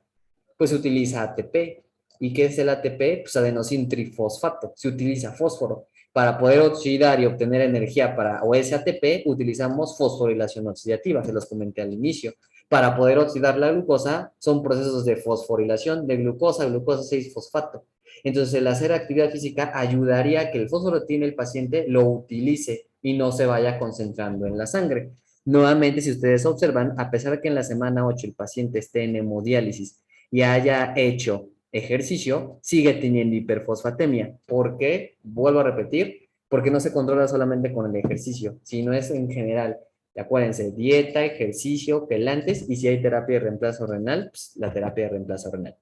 pues se utiliza ATP. ¿Y qué es el ATP? Pues adenosín trifosfato. Se utiliza fósforo. Para poder oxidar y obtener energía o ese ATP, utilizamos fosforilación oxidativa, se los comenté al inicio. Para poder oxidar la glucosa, son procesos de fosforilación de glucosa, glucosa 6-fosfato. Entonces, el hacer actividad física ayudaría a que el fósforo que tiene el paciente lo utilice y no se vaya concentrando en la sangre. Nuevamente, si ustedes observan, a pesar de que en la semana 8 el paciente esté en hemodiálisis y haya hecho ejercicio, sigue teniendo hiperfosfatemia. ¿Por qué? Vuelvo a repetir, porque no se controla solamente con el ejercicio, sino es en general. Acuérdense, dieta, ejercicio, quelantes, y si hay terapia de reemplazo renal, pues la terapia de reemplazo renal.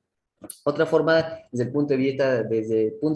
Otra forma, desde el punto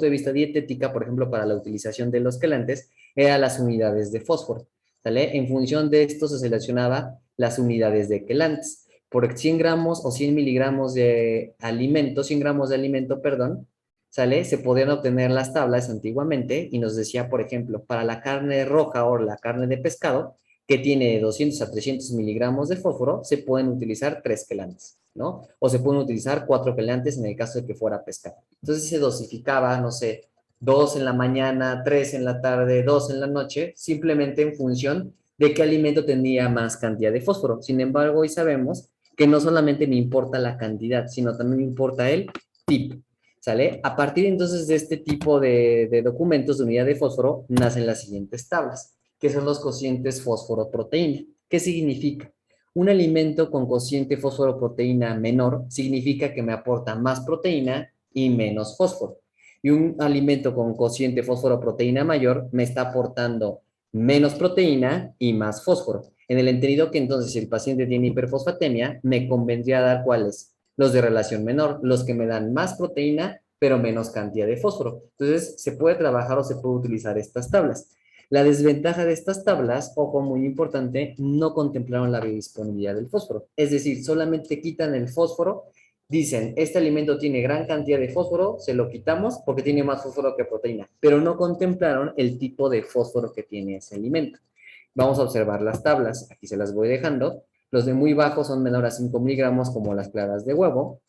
de vista dietética, por ejemplo, para la utilización de los quelantes, era las unidades de fósforo, ¿sale? En función de esto se seleccionaba las unidades de quelantes. Por 100 gramos o 100 miligramos de alimento, 100 gramos de alimento, perdón, ¿sale? Se podían obtener las tablas antiguamente y nos decía, por ejemplo, para la carne roja o la carne de pescado, que tiene 200 a 300 miligramos de fósforo, se pueden utilizar 3 quelantes, ¿no? O se pueden utilizar 4 quelantes en el caso de que fuera pescado. Entonces se dosificaba, no sé, 2 en la mañana, 3 en la tarde, 2 en la noche, simplemente en función de qué alimento tenía más cantidad de fósforo. Sin embargo, hoy sabemos que no solamente me importa la cantidad, sino también me importa el tipo, ¿sale? A partir entonces de este tipo de documentos de unidad de fósforo, nacen las siguientes tablas, que son los cocientes fósforo-proteína. ¿Qué significa? Un alimento con cociente fósforo-proteína menor significa que me aporta más proteína y menos fósforo. Y un alimento con cociente fósforo-proteína mayor me está aportando menos proteína y más fósforo. En el entendido que entonces si el paciente tiene hiperfosfatemia, me convendría dar cuáles. Los de relación menor, los que me dan más proteína, pero menos cantidad de fósforo. Entonces, se puede trabajar o se puede utilizar estas tablas. La desventaja de estas tablas, ojo, muy importante, no contemplaron la biodisponibilidad del fósforo. Es decir, solamente quitan el fósforo, dicen, este alimento tiene gran cantidad de fósforo, se lo quitamos porque tiene más fósforo que proteína, pero no contemplaron el tipo de fósforo que tiene ese alimento. Vamos a observar las tablas, aquí se las voy dejando. Los de muy bajo son menor a 5 miligramos como las claras de huevo.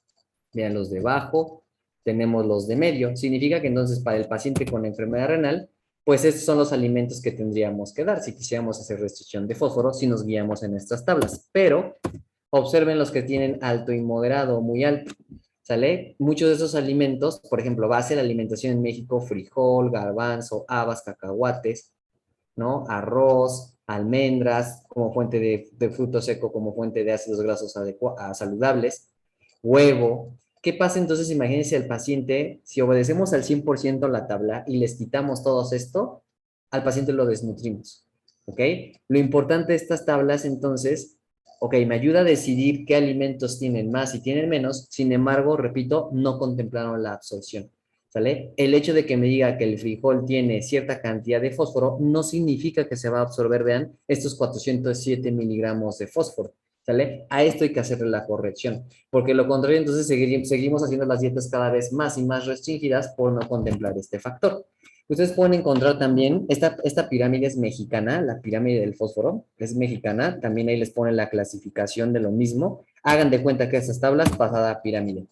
Vean los de bajo, tenemos los de medio. Significa que entonces para el paciente con enfermedad renal, pues estos son los alimentos que tendríamos que dar si quisiéramos hacer restricción de fósforo, si nos guiamos en estas tablas. Pero observen los que tienen alto y moderado o muy alto. ¿Sale? Muchos de esos alimentos, por ejemplo, base de la alimentación en México, frijol, garbanzo, habas, cacahuates, ¿no? Arroz, almendras, como fuente de fruto seco, como fuente de ácidos grasos saludables, huevo. ¿Qué pasa entonces? Imagínense al paciente, si obedecemos al 100% la tabla y les quitamos todo esto, al paciente lo desnutrimos, ¿ok? Lo importante de estas tablas entonces, ok, me ayuda a decidir qué alimentos tienen más y tienen menos, sin embargo, repito, no contemplaron la absorción. ¿Sale? El hecho de que me diga que el frijol tiene cierta cantidad de fósforo no significa que se va a absorber, vean, estos 407 miligramos de fósforo. ¿Sale? A esto hay que hacerle la corrección, porque lo contrario, entonces seguimos haciendo las dietas cada vez más y más restringidas por no contemplar este factor. Ustedes pueden encontrar también, esta pirámide es mexicana, la pirámide del fósforo es mexicana, también ahí les ponen la clasificación de lo mismo. Hagan de cuenta que estas tablas pasada a pirámide.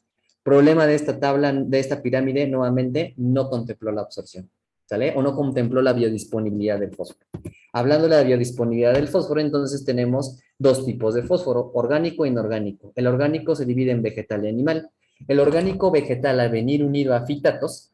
Problema de esta tabla, de esta pirámide, nuevamente, no contempló la absorción, ¿sale? O no contempló la biodisponibilidad del fósforo. Hablando de la biodisponibilidad del fósforo, entonces tenemos dos tipos de fósforo, orgánico e inorgánico. El orgánico se divide en vegetal y animal. El orgánico vegetal, al venir unido a fitatos,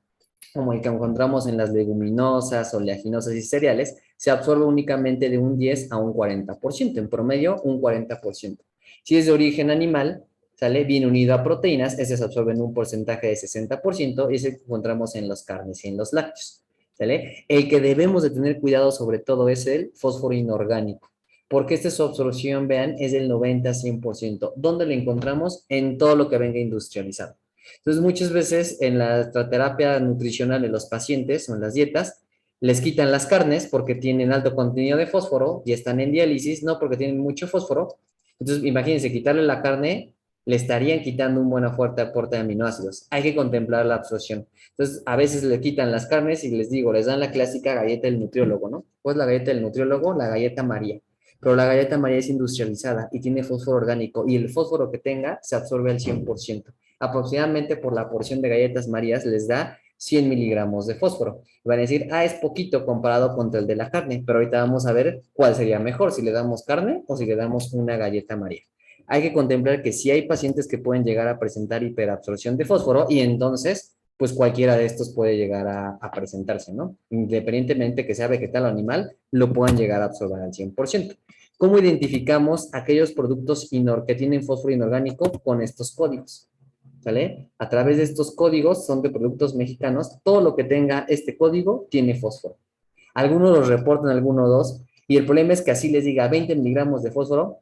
como el que encontramos en las leguminosas, oleaginosas y cereales, se absorbe únicamente de un 10 a un 40%, en promedio un 40%. Si es de origen animal, ¿sale? Viene unido a proteínas, ese se absorbe en un porcentaje de 60% y ese encontramos en las carnes y en los lácteos, ¿sale? El que debemos de tener cuidado sobre todo es el fósforo inorgánico, porque esta su absorción, vean, es del 90 a 100%. ¿Dónde lo encontramos? En todo lo que venga industrializado. Entonces, muchas veces en la terapia nutricional de los pacientes o en las dietas, Les quitan las carnes porque tienen alto contenido de fósforo y están en diálisis, no porque tienen mucho fósforo. Entonces, imagínense, quitarle la carne, le estarían quitando un buen fuerte aporte de aminoácidos. Hay que contemplar la absorción. Entonces, a veces le quitan las carnes y les digo, les dan la clásica galleta del nutriólogo, ¿no? Pues la galleta del nutriólogo, la galleta María. Pero la galleta María es industrializada y tiene fósforo orgánico y el fósforo que tenga se absorbe al 100%. Aproximadamente por la porción de galletas Marías les da 100 miligramos de fósforo. Van a decir, es poquito comparado contra el de la carne, pero ahorita vamos a ver cuál sería mejor, si le damos carne o si le damos una galleta María. Hay que contemplar que sí hay pacientes que pueden llegar a presentar hiperabsorción de fósforo y entonces, pues cualquiera de estos puede llegar a presentarse, ¿no? Independientemente que sea vegetal o animal, lo pueden llegar a absorber al 100%. ¿Cómo identificamos aquellos productos que tienen fósforo inorgánico con estos códigos? ¿Sale? A través de estos códigos, son de productos mexicanos, todo lo que tenga este código tiene fósforo. Algunos los reportan, algunos dos, y el problema es que así les diga 20 miligramos de fósforo,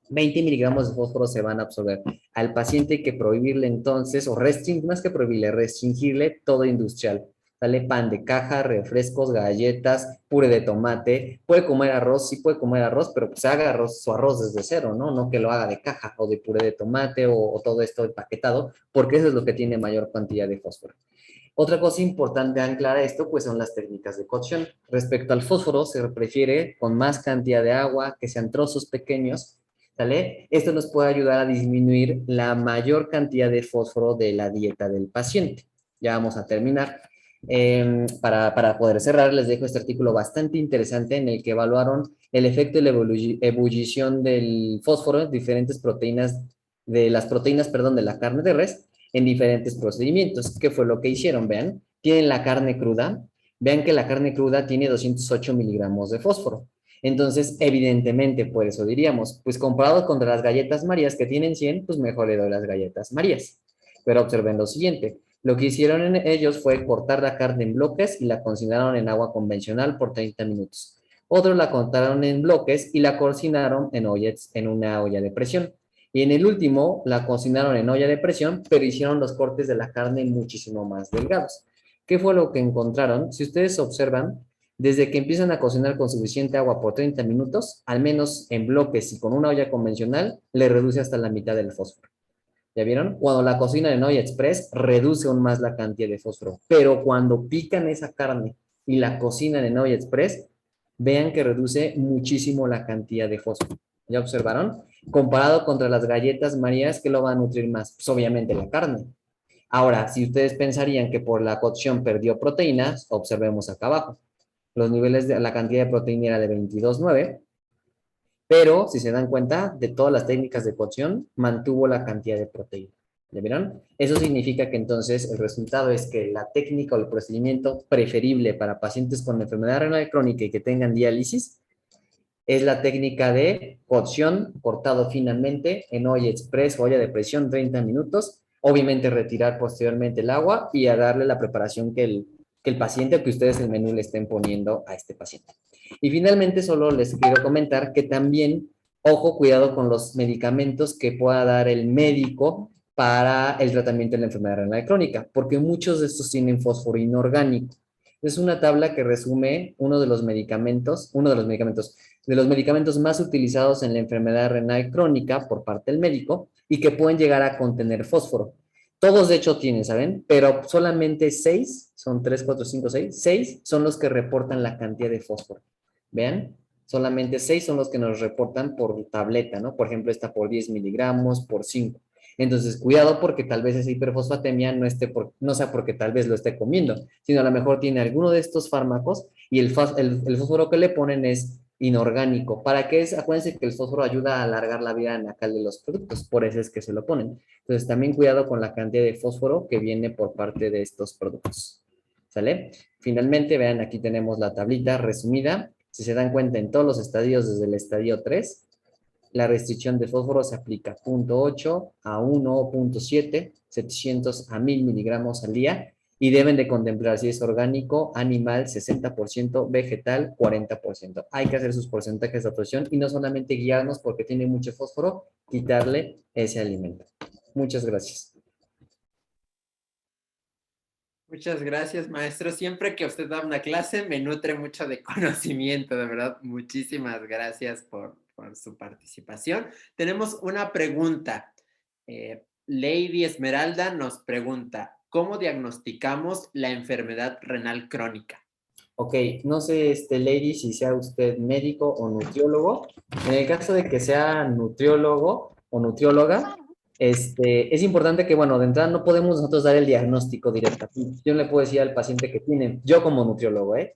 20 miligramos de fósforo se van a absorber. Al paciente hay que prohibirle entonces, o restringirle, más que prohibirle, restringirle todo industrial. Sale pan de caja, refrescos, galletas, puré de tomate. Puede comer arroz, sí puede comer arroz, pero pues haga arroz, su arroz desde cero, ¿no? No que lo haga de caja o de puré de tomate o todo esto empaquetado, porque eso es lo que tiene mayor cantidad de fósforo. Otra cosa importante a anclar a esto, pues son las técnicas de cocción. Respecto al fósforo, se prefiere con más cantidad de agua, que sean trozos pequeños, ¿sale? Esto nos puede ayudar a disminuir la mayor cantidad de fósforo de la dieta del paciente. Ya vamos a terminar. Para poder cerrar, les dejo este artículo bastante interesante en el que evaluaron el efecto de la ebullición del fósforo en diferentes proteínas, de las proteínas, perdón, de la carne de res, en diferentes procedimientos. ¿Qué fue lo que hicieron? Vean, tienen la carne cruda. Vean que la carne cruda tiene 208 miligramos de fósforo. Entonces, evidentemente, por eso diríamos, pues comparado contra las galletas Marías que tienen 100, pues mejor le doy las galletas Marías. Pero observen lo siguiente, lo que hicieron ellos fue cortar la carne en bloques y la cocinaron en agua convencional por 30 minutos. Otros la cortaron en bloques y la cocinaron en una olla de presión. Y en el último la cocinaron en olla de presión, pero hicieron los cortes de la carne muchísimo más delgados. ¿Qué fue lo que encontraron? Si ustedes observan, desde que empiezan a cocinar con suficiente agua por 30 minutos, al menos en bloques y con una olla convencional, le reduce hasta la mitad del fósforo. ¿Ya vieron? Cuando la cocinan en olla express, reduce aún más la cantidad de fósforo. Pero cuando pican esa carne y la cocinan en olla express, vean que reduce muchísimo la cantidad de fósforo. ¿Ya observaron? Comparado contra las galletas Marías, ¿qué lo va a nutrir más? Pues obviamente la carne. Ahora, si ustedes pensarían que por la cocción perdió proteínas, observemos acá abajo. Los niveles de la cantidad de proteína era de 22,9, pero si se dan cuenta, de todas las técnicas de cocción, mantuvo la cantidad de proteína. ¿Ya vieron? Eso significa que entonces el resultado es que la técnica o el procedimiento preferible para pacientes con enfermedad renal crónica y que tengan diálisis es la técnica de cocción cortado finamente en olla express o olla de presión 30 minutos. Obviamente retirar posteriormente el agua y a darle la preparación que el paciente o que ustedes el menú le estén poniendo a este paciente. Y finalmente solo les quiero comentar que también, ojo, cuidado con los medicamentos que pueda dar el médico para el tratamiento de la enfermedad renal crónica, porque muchos de estos tienen fósforo inorgánico. Es una tabla que resume de los medicamentos más utilizados en la enfermedad renal crónica por parte del médico y que pueden llegar a contener fósforo. Todos de hecho tienen, ¿saben? Pero solamente 6, son 3, 4, 5, 6, 6 son los que reportan la cantidad de fósforo. Vean, solamente 6 son los que nos reportan por tableta, ¿no? Por ejemplo, esta por 10 miligramos, por 5. Entonces, cuidado porque tal vez esa hiperfosfatemia no sea porque tal vez lo esté comiendo, sino a lo mejor tiene alguno de estos fármacos y el fósforo que le ponen es inorgánico. ¿Para qué es? Acuérdense que el fósforo ayuda a alargar la vida anacal de los productos, por eso es que se lo ponen. Entonces, también cuidado con la cantidad de fósforo que viene por parte de estos productos. ¿Sale? Finalmente, vean, aquí tenemos la tablita resumida. Si se dan cuenta, en todos los estadios, desde el estadio 3, la restricción de fósforo se aplica 0.8 a 1.7, 700 a 1000 miligramos al día y deben de contemplar si es orgánico, animal 60%, vegetal 40%. Hay que hacer sus porcentajes de absorción y no solamente guiarnos porque tiene mucho fósforo, quitarle ese alimento. Muchas gracias. Muchas gracias, maestro. Siempre que usted da una clase me nutre mucho de conocimiento, de verdad. Muchísimas gracias por su participación. Tenemos una pregunta. Lady Esmeralda nos pregunta, ¿cómo diagnosticamos la enfermedad renal crónica? Ok, no sé, Lady, si sea usted médico o nutriólogo. En el caso de que sea nutriólogo o nutrióloga, es importante que, bueno, de entrada no podemos nosotros dar el diagnóstico directamente. Yo no le puedo decir al paciente que tiene, yo como nutriólogo, ¿eh?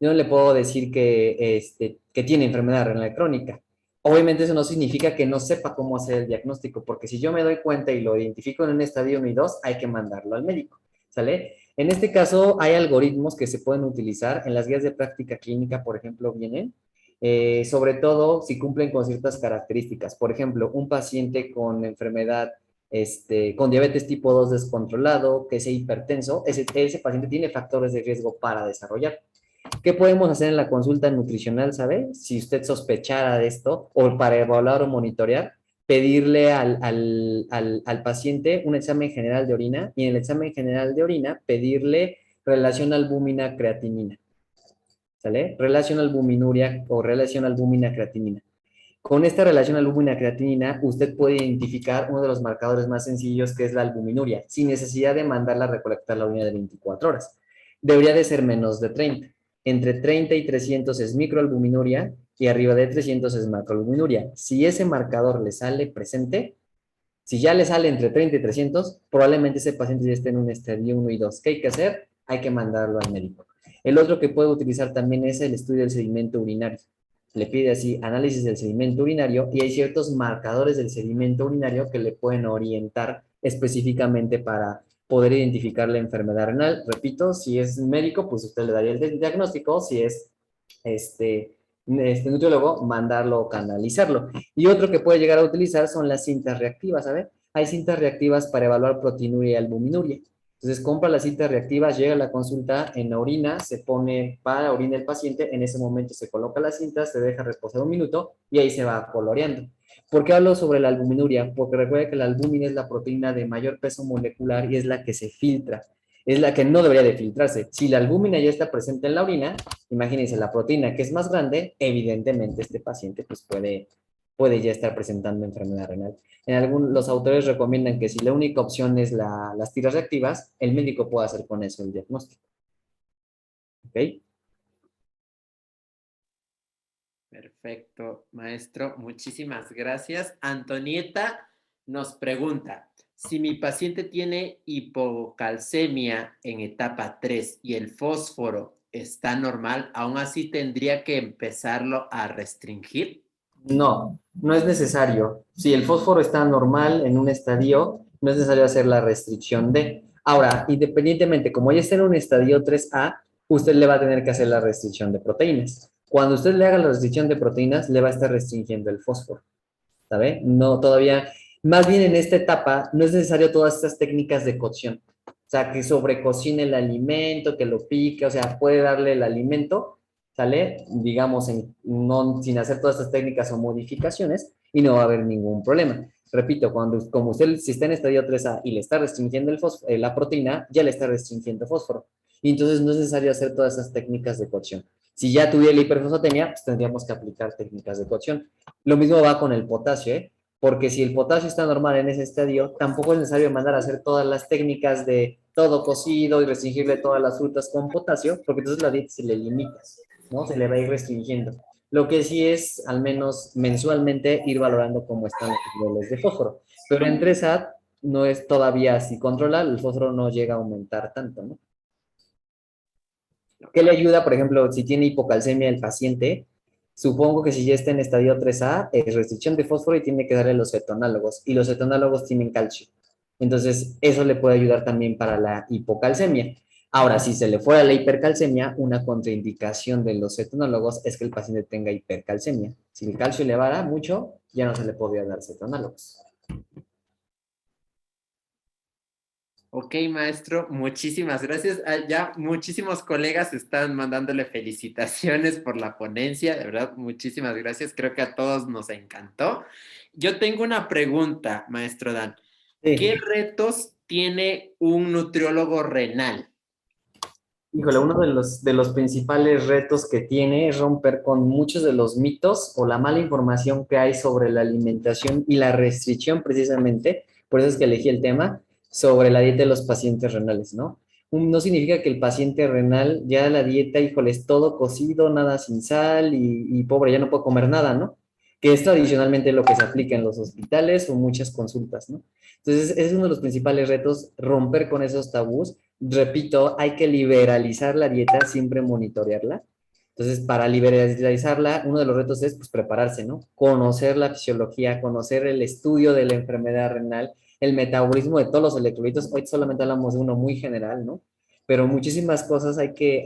Yo no le puedo decir que tiene enfermedad renal crónica. Obviamente eso no significa que no sepa cómo hacer el diagnóstico, porque si yo me doy cuenta y lo identifico en un estadio 1 y 2, hay que mandarlo al médico, ¿sale? En este caso, hay algoritmos que se pueden utilizar. En las guías de práctica clínica, por ejemplo, vienen, sobre todo si cumplen con ciertas características. Por ejemplo, un paciente con enfermedad, con diabetes tipo 2 descontrolado, que sea hipertenso, ese paciente tiene factores de riesgo para desarrollar. ¿Qué podemos hacer en la consulta nutricional, sabe? Si usted sospechara de esto, o para evaluar o monitorear, pedirle al paciente un examen general de orina y en el examen general de orina pedirle relación albúmina-creatinina, ¿sale? Relación albuminuria o relación albúmina-creatinina. Con esta relación albúmina-creatinina, usted puede identificar uno de los marcadores más sencillos que es la albuminuria, sin necesidad de mandarla a recolectar la orina de 24 horas. Debería de ser menos de 30. Entre 30 y 300 es microalbuminuria y arriba de 300 es macroalbuminuria. Si ese marcador le sale presente, si ya le sale entre 30 y 300, probablemente ese paciente ya esté en un estadio 1 y 2. ¿Qué hay que hacer? Hay que mandarlo al médico. El otro que puede utilizar también es el estudio del sedimento urinario. Le pide así análisis del sedimento urinario y hay ciertos marcadores del sedimento urinario que le pueden orientar específicamente para poder identificar la enfermedad renal. Repito, si es médico, pues usted le daría el diagnóstico. Si es este, nutriólogo, mandarlo o canalizarlo. Y otro que puede llegar a utilizar son las cintas reactivas, ¿sabes? Hay cintas reactivas para evaluar proteinuria y albuminuria. Entonces compra las cintas reactivas, llega a la consulta, en la orina se pone para la orina del paciente, en ese momento se coloca la cinta, se deja reposar 1 minuto y ahí se va coloreando. ¿Por qué hablo sobre la albuminuria? Porque recuerda que la albúmina es la proteína de mayor peso molecular y es la que se filtra, es la que no debería de filtrarse. Si la albúmina ya está presente en la orina, imagínense, la proteína que es más grande, evidentemente este paciente pues puede ya estar presentando enfermedad renal. Los autores recomiendan que si la única opción es las tiras reactivas, el médico puede hacer con eso el diagnóstico. ¿Ok? Perfecto, maestro. Muchísimas gracias. Antonieta nos pregunta, si mi paciente tiene hipocalcemia en etapa 3 y el fósforo está normal, ¿aún así tendría que empezarlo a restringir? No, no es necesario. Si el fósforo está normal en un estadio, no es necesario hacer la restricción de. Ahora, independientemente, como ya está en un estadio 3A, usted le va a tener que hacer la restricción de proteínas. Cuando usted le haga la restricción de proteínas, le va a estar restringiendo el fósforo. ¿Sabe? No, todavía, más bien en esta etapa, no es necesario todas estas técnicas de cocción. O sea, que sobrecocine el alimento, que lo pique, o sea, puede darle el alimento, ¿sale? Digamos, no, sin hacer todas estas técnicas o modificaciones y no va a haber ningún problema. Repito, como usted si está en estadio 3A y le está restringiendo la proteína, ya le está restringiendo fósforo. Y entonces no es necesario hacer todas esas técnicas de cocción. Si ya tuviera la hiperfosfatemia, pues tendríamos que aplicar técnicas de cocción. Lo mismo va con el potasio, ¿eh? Porque si el potasio está normal en ese estadio, tampoco es necesario mandar a hacer todas las técnicas de todo cocido y restringirle todas las frutas con potasio, porque entonces la dieta se le limita, ¿no? Se le va a ir restringiendo. Lo que sí es, al menos mensualmente, ir valorando cómo están los niveles de fósforo. Pero en 3A no es todavía así controlar, el fósforo no llega a aumentar tanto, ¿no? ¿Qué le ayuda, por ejemplo, si tiene hipocalcemia el paciente? Supongo que si ya está en estadio 3A, es restricción de fósforo y tiene que darle los cetonálogos. Y los cetonálogos tienen calcio. Entonces, eso le puede ayudar también para la hipocalcemia. Ahora, si se le fuera la hipercalcemia, una contraindicación de los cetonálogos es que el paciente tenga hipercalcemia. Si el calcio elevara mucho, ya no se le podría dar cetonálogos. Ok, maestro, muchísimas gracias. Ya muchísimos colegas están mandándole felicitaciones por la ponencia, de verdad, muchísimas gracias. Creo que a todos nos encantó. Yo tengo una pregunta, maestro Dan. ¿Qué Sí. retos tiene un nutriólogo renal? Híjole, uno de los principales retos que tiene es romper con muchos de los mitos o la mala información que hay sobre la alimentación y la restricción precisamente, por eso es que elegí el tema, sobre la dieta de los pacientes renales, ¿no? No significa que el paciente renal ya la dieta, híjole, es todo cocido, nada sin sal y pobre, ya no puede comer nada, ¿no? Que es tradicionalmente lo que se aplica en los hospitales o muchas consultas, ¿no? Entonces, es uno de los principales retos, romper con esos tabús. Repito, hay que liberalizar la dieta, siempre monitorearla. Entonces, para liberalizarla, uno de los retos es pues, prepararse, ¿no? Conocer la fisiología, conocer el estudio de la enfermedad renal, el metabolismo de todos los electrolitos. Hoy solamente hablamos de uno muy general, ¿no? Pero muchísimas cosas hay que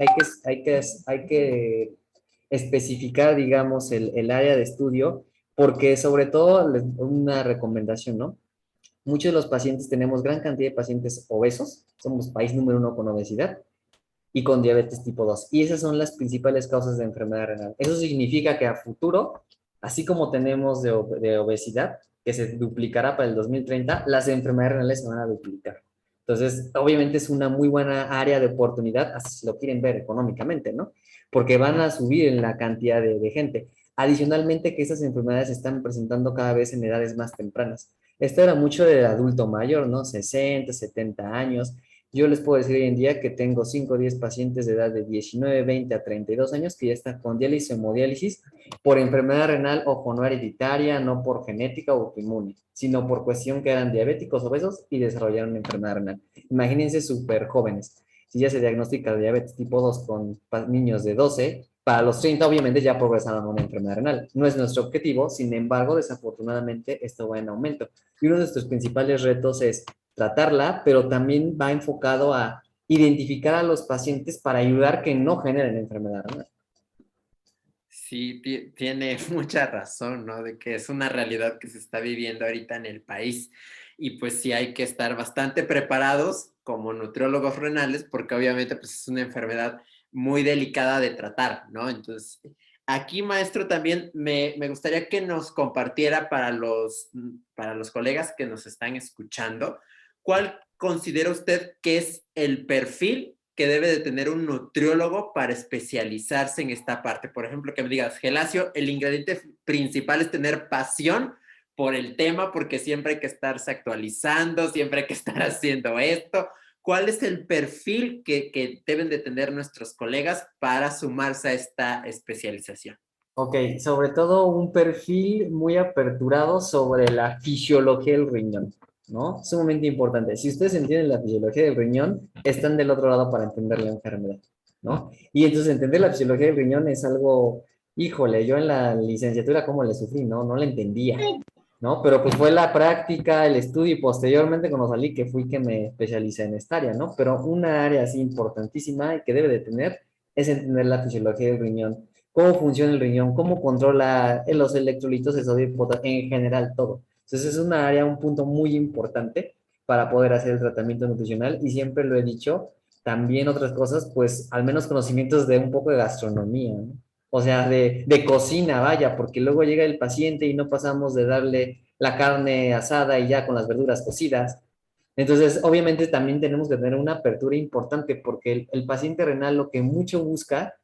especificar, digamos, el área de estudio, porque sobre todo, una recomendación, ¿no? Muchos de los pacientes, tenemos gran cantidad de pacientes obesos, somos país número uno con obesidad y con diabetes tipo 2. Y esas son las principales causas de enfermedad renal. Eso significa que a futuro, así como tenemos de obesidad, que se duplicará para el 2030, las enfermedades renales se van a duplicar. Entonces, obviamente es una muy buena área de oportunidad, así si lo quieren ver económicamente, ¿no? Porque van a subir en la cantidad de gente. Adicionalmente, que estas enfermedades se están presentando cada vez en edades más tempranas. Esto era mucho del adulto mayor, ¿no? 60, 70 años. Yo les puedo decir hoy en día que tengo 5 o 10 pacientes de edad de 19, 20 a 32 años que ya están con diálisis o hemodiálisis por enfermedad renal, ojo, no hereditaria, no por genética o autoinmune, sino por cuestión que eran diabéticos obesos y desarrollaron enfermedad renal. Imagínense súper jóvenes. Si ya se diagnostica diabetes tipo 2 con niños de 12, para los 30 obviamente ya progresaron a una enfermedad renal. No es nuestro objetivo, sin embargo, desafortunadamente esto va en aumento. Y uno de nuestros principales retos es tratarla, pero también va enfocado a identificar a los pacientes para ayudar que no generen enfermedad renal. Sí, tiene mucha razón, ¿no? De que es una realidad que se está viviendo ahorita en el país. Y pues sí hay que estar bastante preparados como nutriólogos renales, porque obviamente pues es una enfermedad muy delicada de tratar, ¿no? Entonces, aquí, maestro, también me gustaría que nos compartiera para los colegas que nos están escuchando, ¿cuál considera usted que es el perfil que debe de tener un nutriólogo para especializarse en esta parte? Por ejemplo, que me digas, Gelacio, el ingrediente principal es tener pasión por el tema, porque siempre hay que estarse actualizando, siempre hay que estar haciendo esto. ¿Cuál es el perfil que deben de tener nuestros colegas para sumarse a esta especialización? Ok, sobre todo un perfil muy aperturado sobre la fisiología del riñón, ¿no? Sumamente importante. Si ustedes entienden la fisiología del riñón, están del otro lado para entender la enfermedad, ¿no? Y entonces entender la fisiología del riñón es algo, híjole, yo en la licenciatura cómo le sufrí, ¿no? No la entendía, ¿no? Pero pues fue la práctica, el estudio y posteriormente cuando salí que fui que me especialicé en esta área, ¿no? Pero una área así importantísima y que debe de tener es entender la fisiología del riñón, cómo funciona el riñón, cómo controla los electrolitos de sodio y potasio, en general todo. Entonces es una área, un punto muy importante para poder hacer el tratamiento nutricional y siempre lo he dicho, también otras cosas, pues al menos conocimientos de un poco de gastronomía, ¿no? O sea, de cocina, vaya, porque luego llega el paciente y no pasamos de darle la carne asada y ya con las verduras cocidas. Entonces, obviamente también tenemos que tener una apertura importante porque el paciente renal lo que mucho busca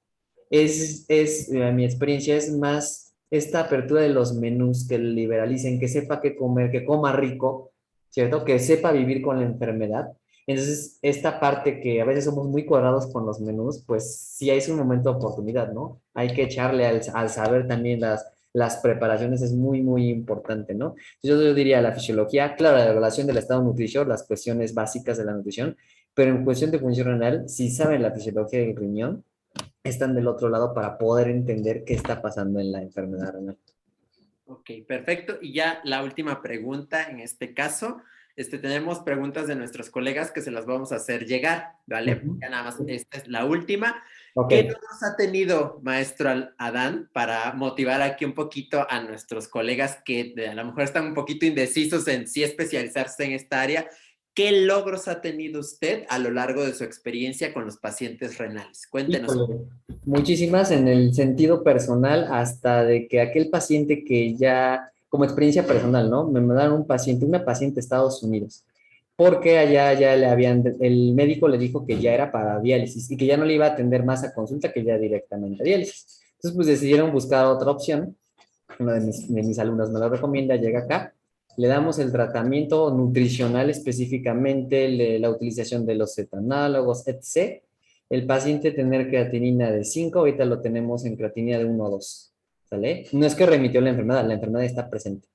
en mi experiencia, es más esta apertura de los menús que liberalicen, que sepa qué comer, que coma rico, ¿cierto? Que sepa vivir con la enfermedad. Entonces, esta parte que a veces somos muy cuadrados con los menús, pues sí hay un momento de oportunidad, ¿no? Hay que echarle al saber también las preparaciones, es muy, muy importante, ¿no? Yo diría la fisiología, claro, la evaluación del estado nutricio, las cuestiones básicas de la nutrición, pero en cuestión de función renal, si saben la fisiología del riñón, están del otro lado para poder entender qué está pasando en la enfermedad renal. Ok, perfecto. Y ya la última pregunta en este caso. Tenemos preguntas de nuestros colegas que se las vamos a hacer llegar, ¿vale? Ujú. Ya nada más, esta es la última. Ok, ¿Qué logros ha tenido, maestro Adán, para motivar aquí un poquito a nuestros colegas que a lo mejor están un poquito indecisos en sí especializarse en esta área? ¿Qué logros ha tenido usted a lo largo de su experiencia con los pacientes renales? Cuéntenos. híjole, muchísimas en el sentido personal, hasta de que aquel paciente que ya, como experiencia personal, ¿no? Me mandaron un paciente, una paciente de Estados Unidos. porque allá ya le habían, el médico le dijo que ya era para diálisis y que ya no le iba a atender más a consulta, que ya directamente a diálisis. Entonces, pues decidieron buscar otra opción. Uno de mis alumnos me lo recomienda, llega acá, le damos el tratamiento nutricional específicamente, la utilización de los cetanálogos, etc. El paciente tener creatinina de 5, ahorita lo tenemos en creatinina de 1 o 2, ¿sale? No es que remitió la enfermedad está presente,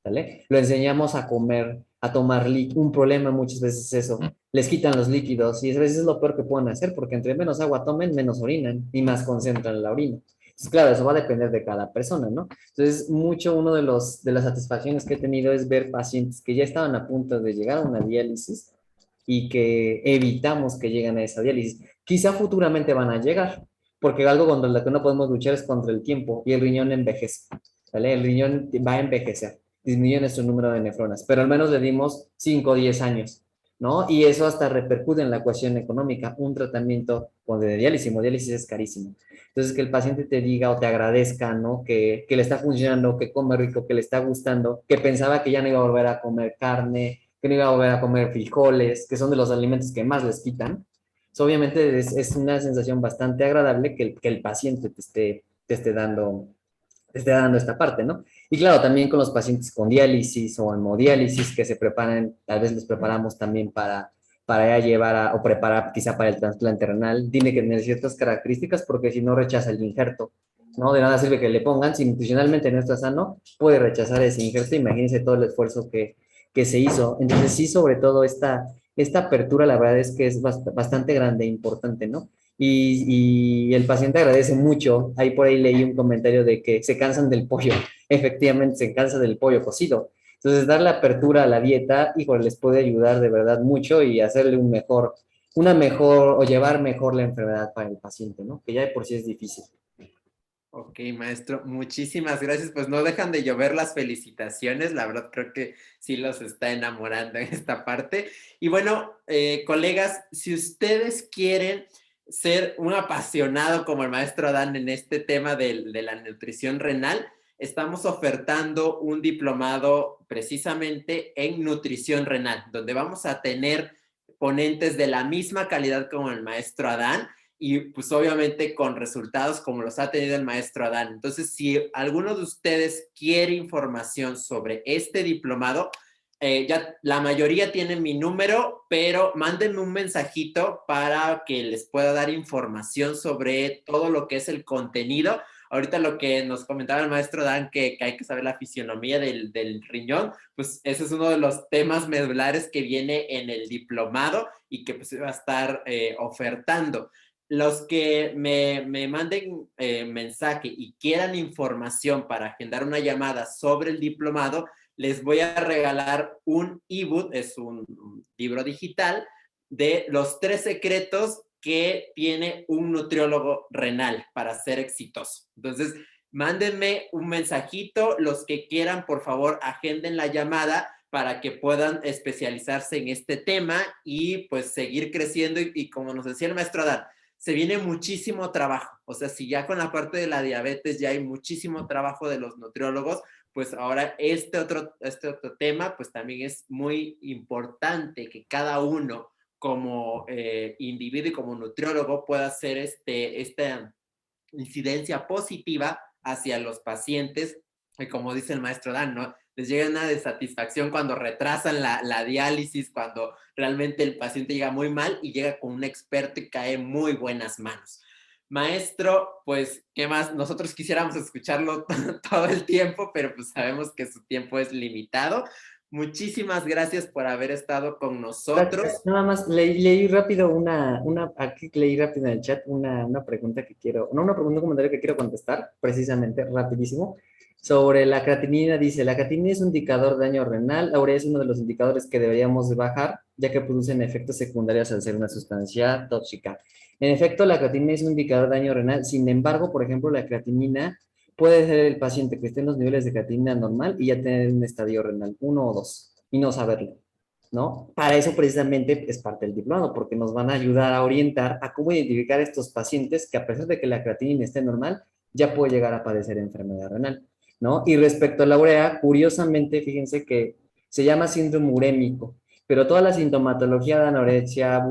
¿sale? Lo enseñamos a comer, a tomar líquido. Un problema muchas veces es eso. Les quitan los líquidos y a veces es lo peor que pueden hacer porque entre menos agua tomen, menos orinan y más concentran la orina. Entonces, claro, eso va a depender de cada persona, ¿no? Entonces, uno de las satisfacciones que he tenido es ver pacientes que ya estaban a punto de llegar a una diálisis y que evitamos que lleguen a esa diálisis. Quizá futuramente van a llegar, porque algo contra lo que no podemos luchar es contra el tiempo y el riñón envejece, ¿vale? El riñón va a envejecer, disminuye nuestro número de nefronas, pero al menos le dimos 5 o 10 años, ¿no? Y eso hasta repercute en la ecuación económica. Un tratamiento con de diálisis, hemodiálisis es carísimo. Entonces, que el paciente te diga o te agradezca, ¿no? Que le está funcionando, que come rico, que le está gustando, que pensaba que ya no iba a volver a comer carne, que no iba a volver a comer frijoles, que son de los alimentos que más les quitan. So, obviamente es una sensación bastante agradable que el paciente te esté dando esta parte, ¿no? Y claro, también con los pacientes con diálisis o hemodiálisis que se preparan, tal vez los preparamos también para ya llevar o preparar quizá para el trasplante renal, tiene que tener ciertas características porque si no rechaza el injerto, ¿no? De nada sirve que le pongan, si nutricionalmente no está sano, puede rechazar ese injerto, imagínense todo el esfuerzo que se hizo. Entonces sí, sobre todo esta apertura, la verdad es que es bastante grande e importante, ¿no? Y el paciente agradece mucho. Ahí por ahí leí un comentario de que se cansan del pollo. Efectivamente, se cansa del pollo cocido. Entonces, dar la apertura a la dieta, híjole, les puede ayudar de verdad mucho y hacerle una mejor o llevar mejor la enfermedad para el paciente, ¿no? Que ya de por sí es difícil. Ok, maestro, muchísimas gracias. Pues no dejan de llover las felicitaciones. La verdad creo que sí los está enamorando en esta parte. Y bueno, colegas, si ustedes quieren ser un apasionado como el maestro Adán en este tema de la nutrición renal, estamos ofertando un diplomado precisamente en nutrición renal, donde vamos a tener ponentes de la misma calidad como el maestro Adán y pues obviamente con resultados como los ha tenido el maestro Adán. Entonces, si alguno de ustedes quiere información sobre este diplomado, ya la mayoría tienen mi número, pero mándenme un mensajito para que les pueda dar información sobre todo lo que es el contenido. Ahorita lo que nos comentaba el maestro Dan, que hay que saber la fisionomía del riñón, pues ese es uno de los temas medulares que viene en el diplomado y que pues va a estar ofertando. Los que me manden mensaje y quieran información para agendar una llamada sobre el diplomado, les voy a regalar un ebook, es un libro digital, de los 3 secretos que tiene un nutriólogo renal para ser exitoso. Entonces, mándenme un mensajito, los que quieran, por favor, agenden la llamada para que puedan especializarse en este tema y pues seguir creciendo y como nos decía el maestro Adán, se viene muchísimo trabajo. O sea, si ya con la parte de la diabetes ya hay muchísimo trabajo de los nutriólogos, pues ahora este otro tema, pues también es muy importante que cada uno como individuo y como nutriólogo pueda hacer esta incidencia positiva hacia los pacientes. Y como dice el maestro Dan, ¿no? Les llega una desatisfacción cuando retrasan la diálisis, cuando realmente el paciente llega muy mal y llega con un experto y cae en muy buenas manos. Maestro, pues, ¿qué más? Nosotros quisiéramos escucharlo todo el tiempo, pero pues sabemos que su tiempo es limitado. Muchísimas gracias por haber estado con nosotros. Gracias. Nada más leí rápido aquí leí rápido en el chat una pregunta que quiero, no una pregunta, un comentario que quiero contestar, precisamente, rapidísimo, sobre la creatinina. Dice, la creatinina es un indicador de daño renal, la urea es uno de los indicadores que deberíamos bajar, ya que producen efectos secundarios al ser una sustancia tóxica. En efecto, la creatinina es un indicador de daño renal, sin embargo, por ejemplo, la creatinina puede ser el paciente que esté en los niveles de creatinina normal y ya tener un estadio renal 1 o 2 y no saberlo, ¿no? Para eso precisamente es parte del diplomado, porque nos van a ayudar a orientar a cómo identificar estos pacientes que a pesar de que la creatinina esté normal, ya puede llegar a padecer enfermedad renal, ¿no? Y respecto a la urea, curiosamente, fíjense que se llama síndrome urémico pero toda la sintomatología de anorexia,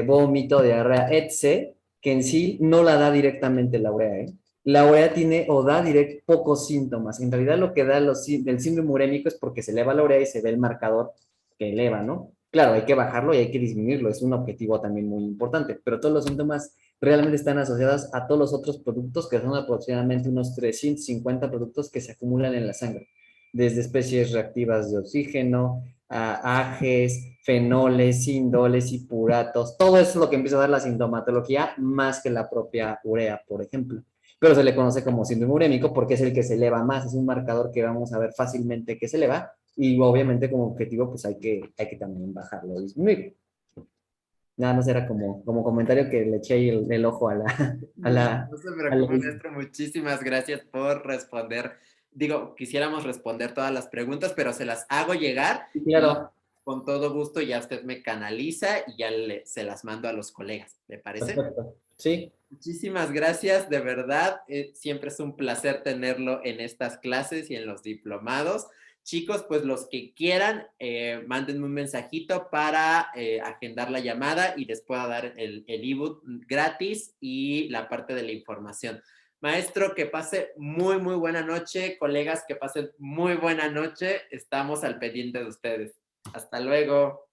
vómito, diarrea, etc., que en sí no la da directamente la urea, ¿eh? La urea tiene o da pocos síntomas. En realidad lo que da del síndrome urémico es porque se eleva la urea y se ve el marcador que eleva, ¿no? Claro, hay que bajarlo y hay que disminuirlo, es un objetivo también muy importante, pero todos los síntomas realmente están asociados a todos los otros productos, que son aproximadamente unos 350 productos que se acumulan en la sangre, desde especies reactivas de oxígeno, a ajes, fenoles, indoles, hipuratos, todo eso es lo que empieza a dar la sintomatología más que la propia urea, por ejemplo. Pero se le conoce como síndrome urémico porque es el que se eleva más, es un marcador que vamos a ver fácilmente que se eleva y obviamente como objetivo pues hay que también bajarlo, disminuir. Nada más era como comentario que le eché el ojo a la, a No, la, no se a la... preocupe, maestro. Muchísimas gracias por responder. Digo, quisiéramos responder todas las preguntas, pero se las hago llegar y Claro, con todo gusto ya usted me canaliza y ya se las mando a los colegas. ¿Le parece? perfecto. Sí, Muchísimas gracias, de verdad. Siempre es un placer tenerlo en estas clases y en los diplomados. Chicos, pues los que quieran, mándenme un mensajito para agendar la llamada y les pueda dar el ebook gratis y la parte de la información. Maestro, que pase muy, muy buena noche. Colegas, que pasen muy buena noche. Estamos al pendiente de ustedes. Hasta luego.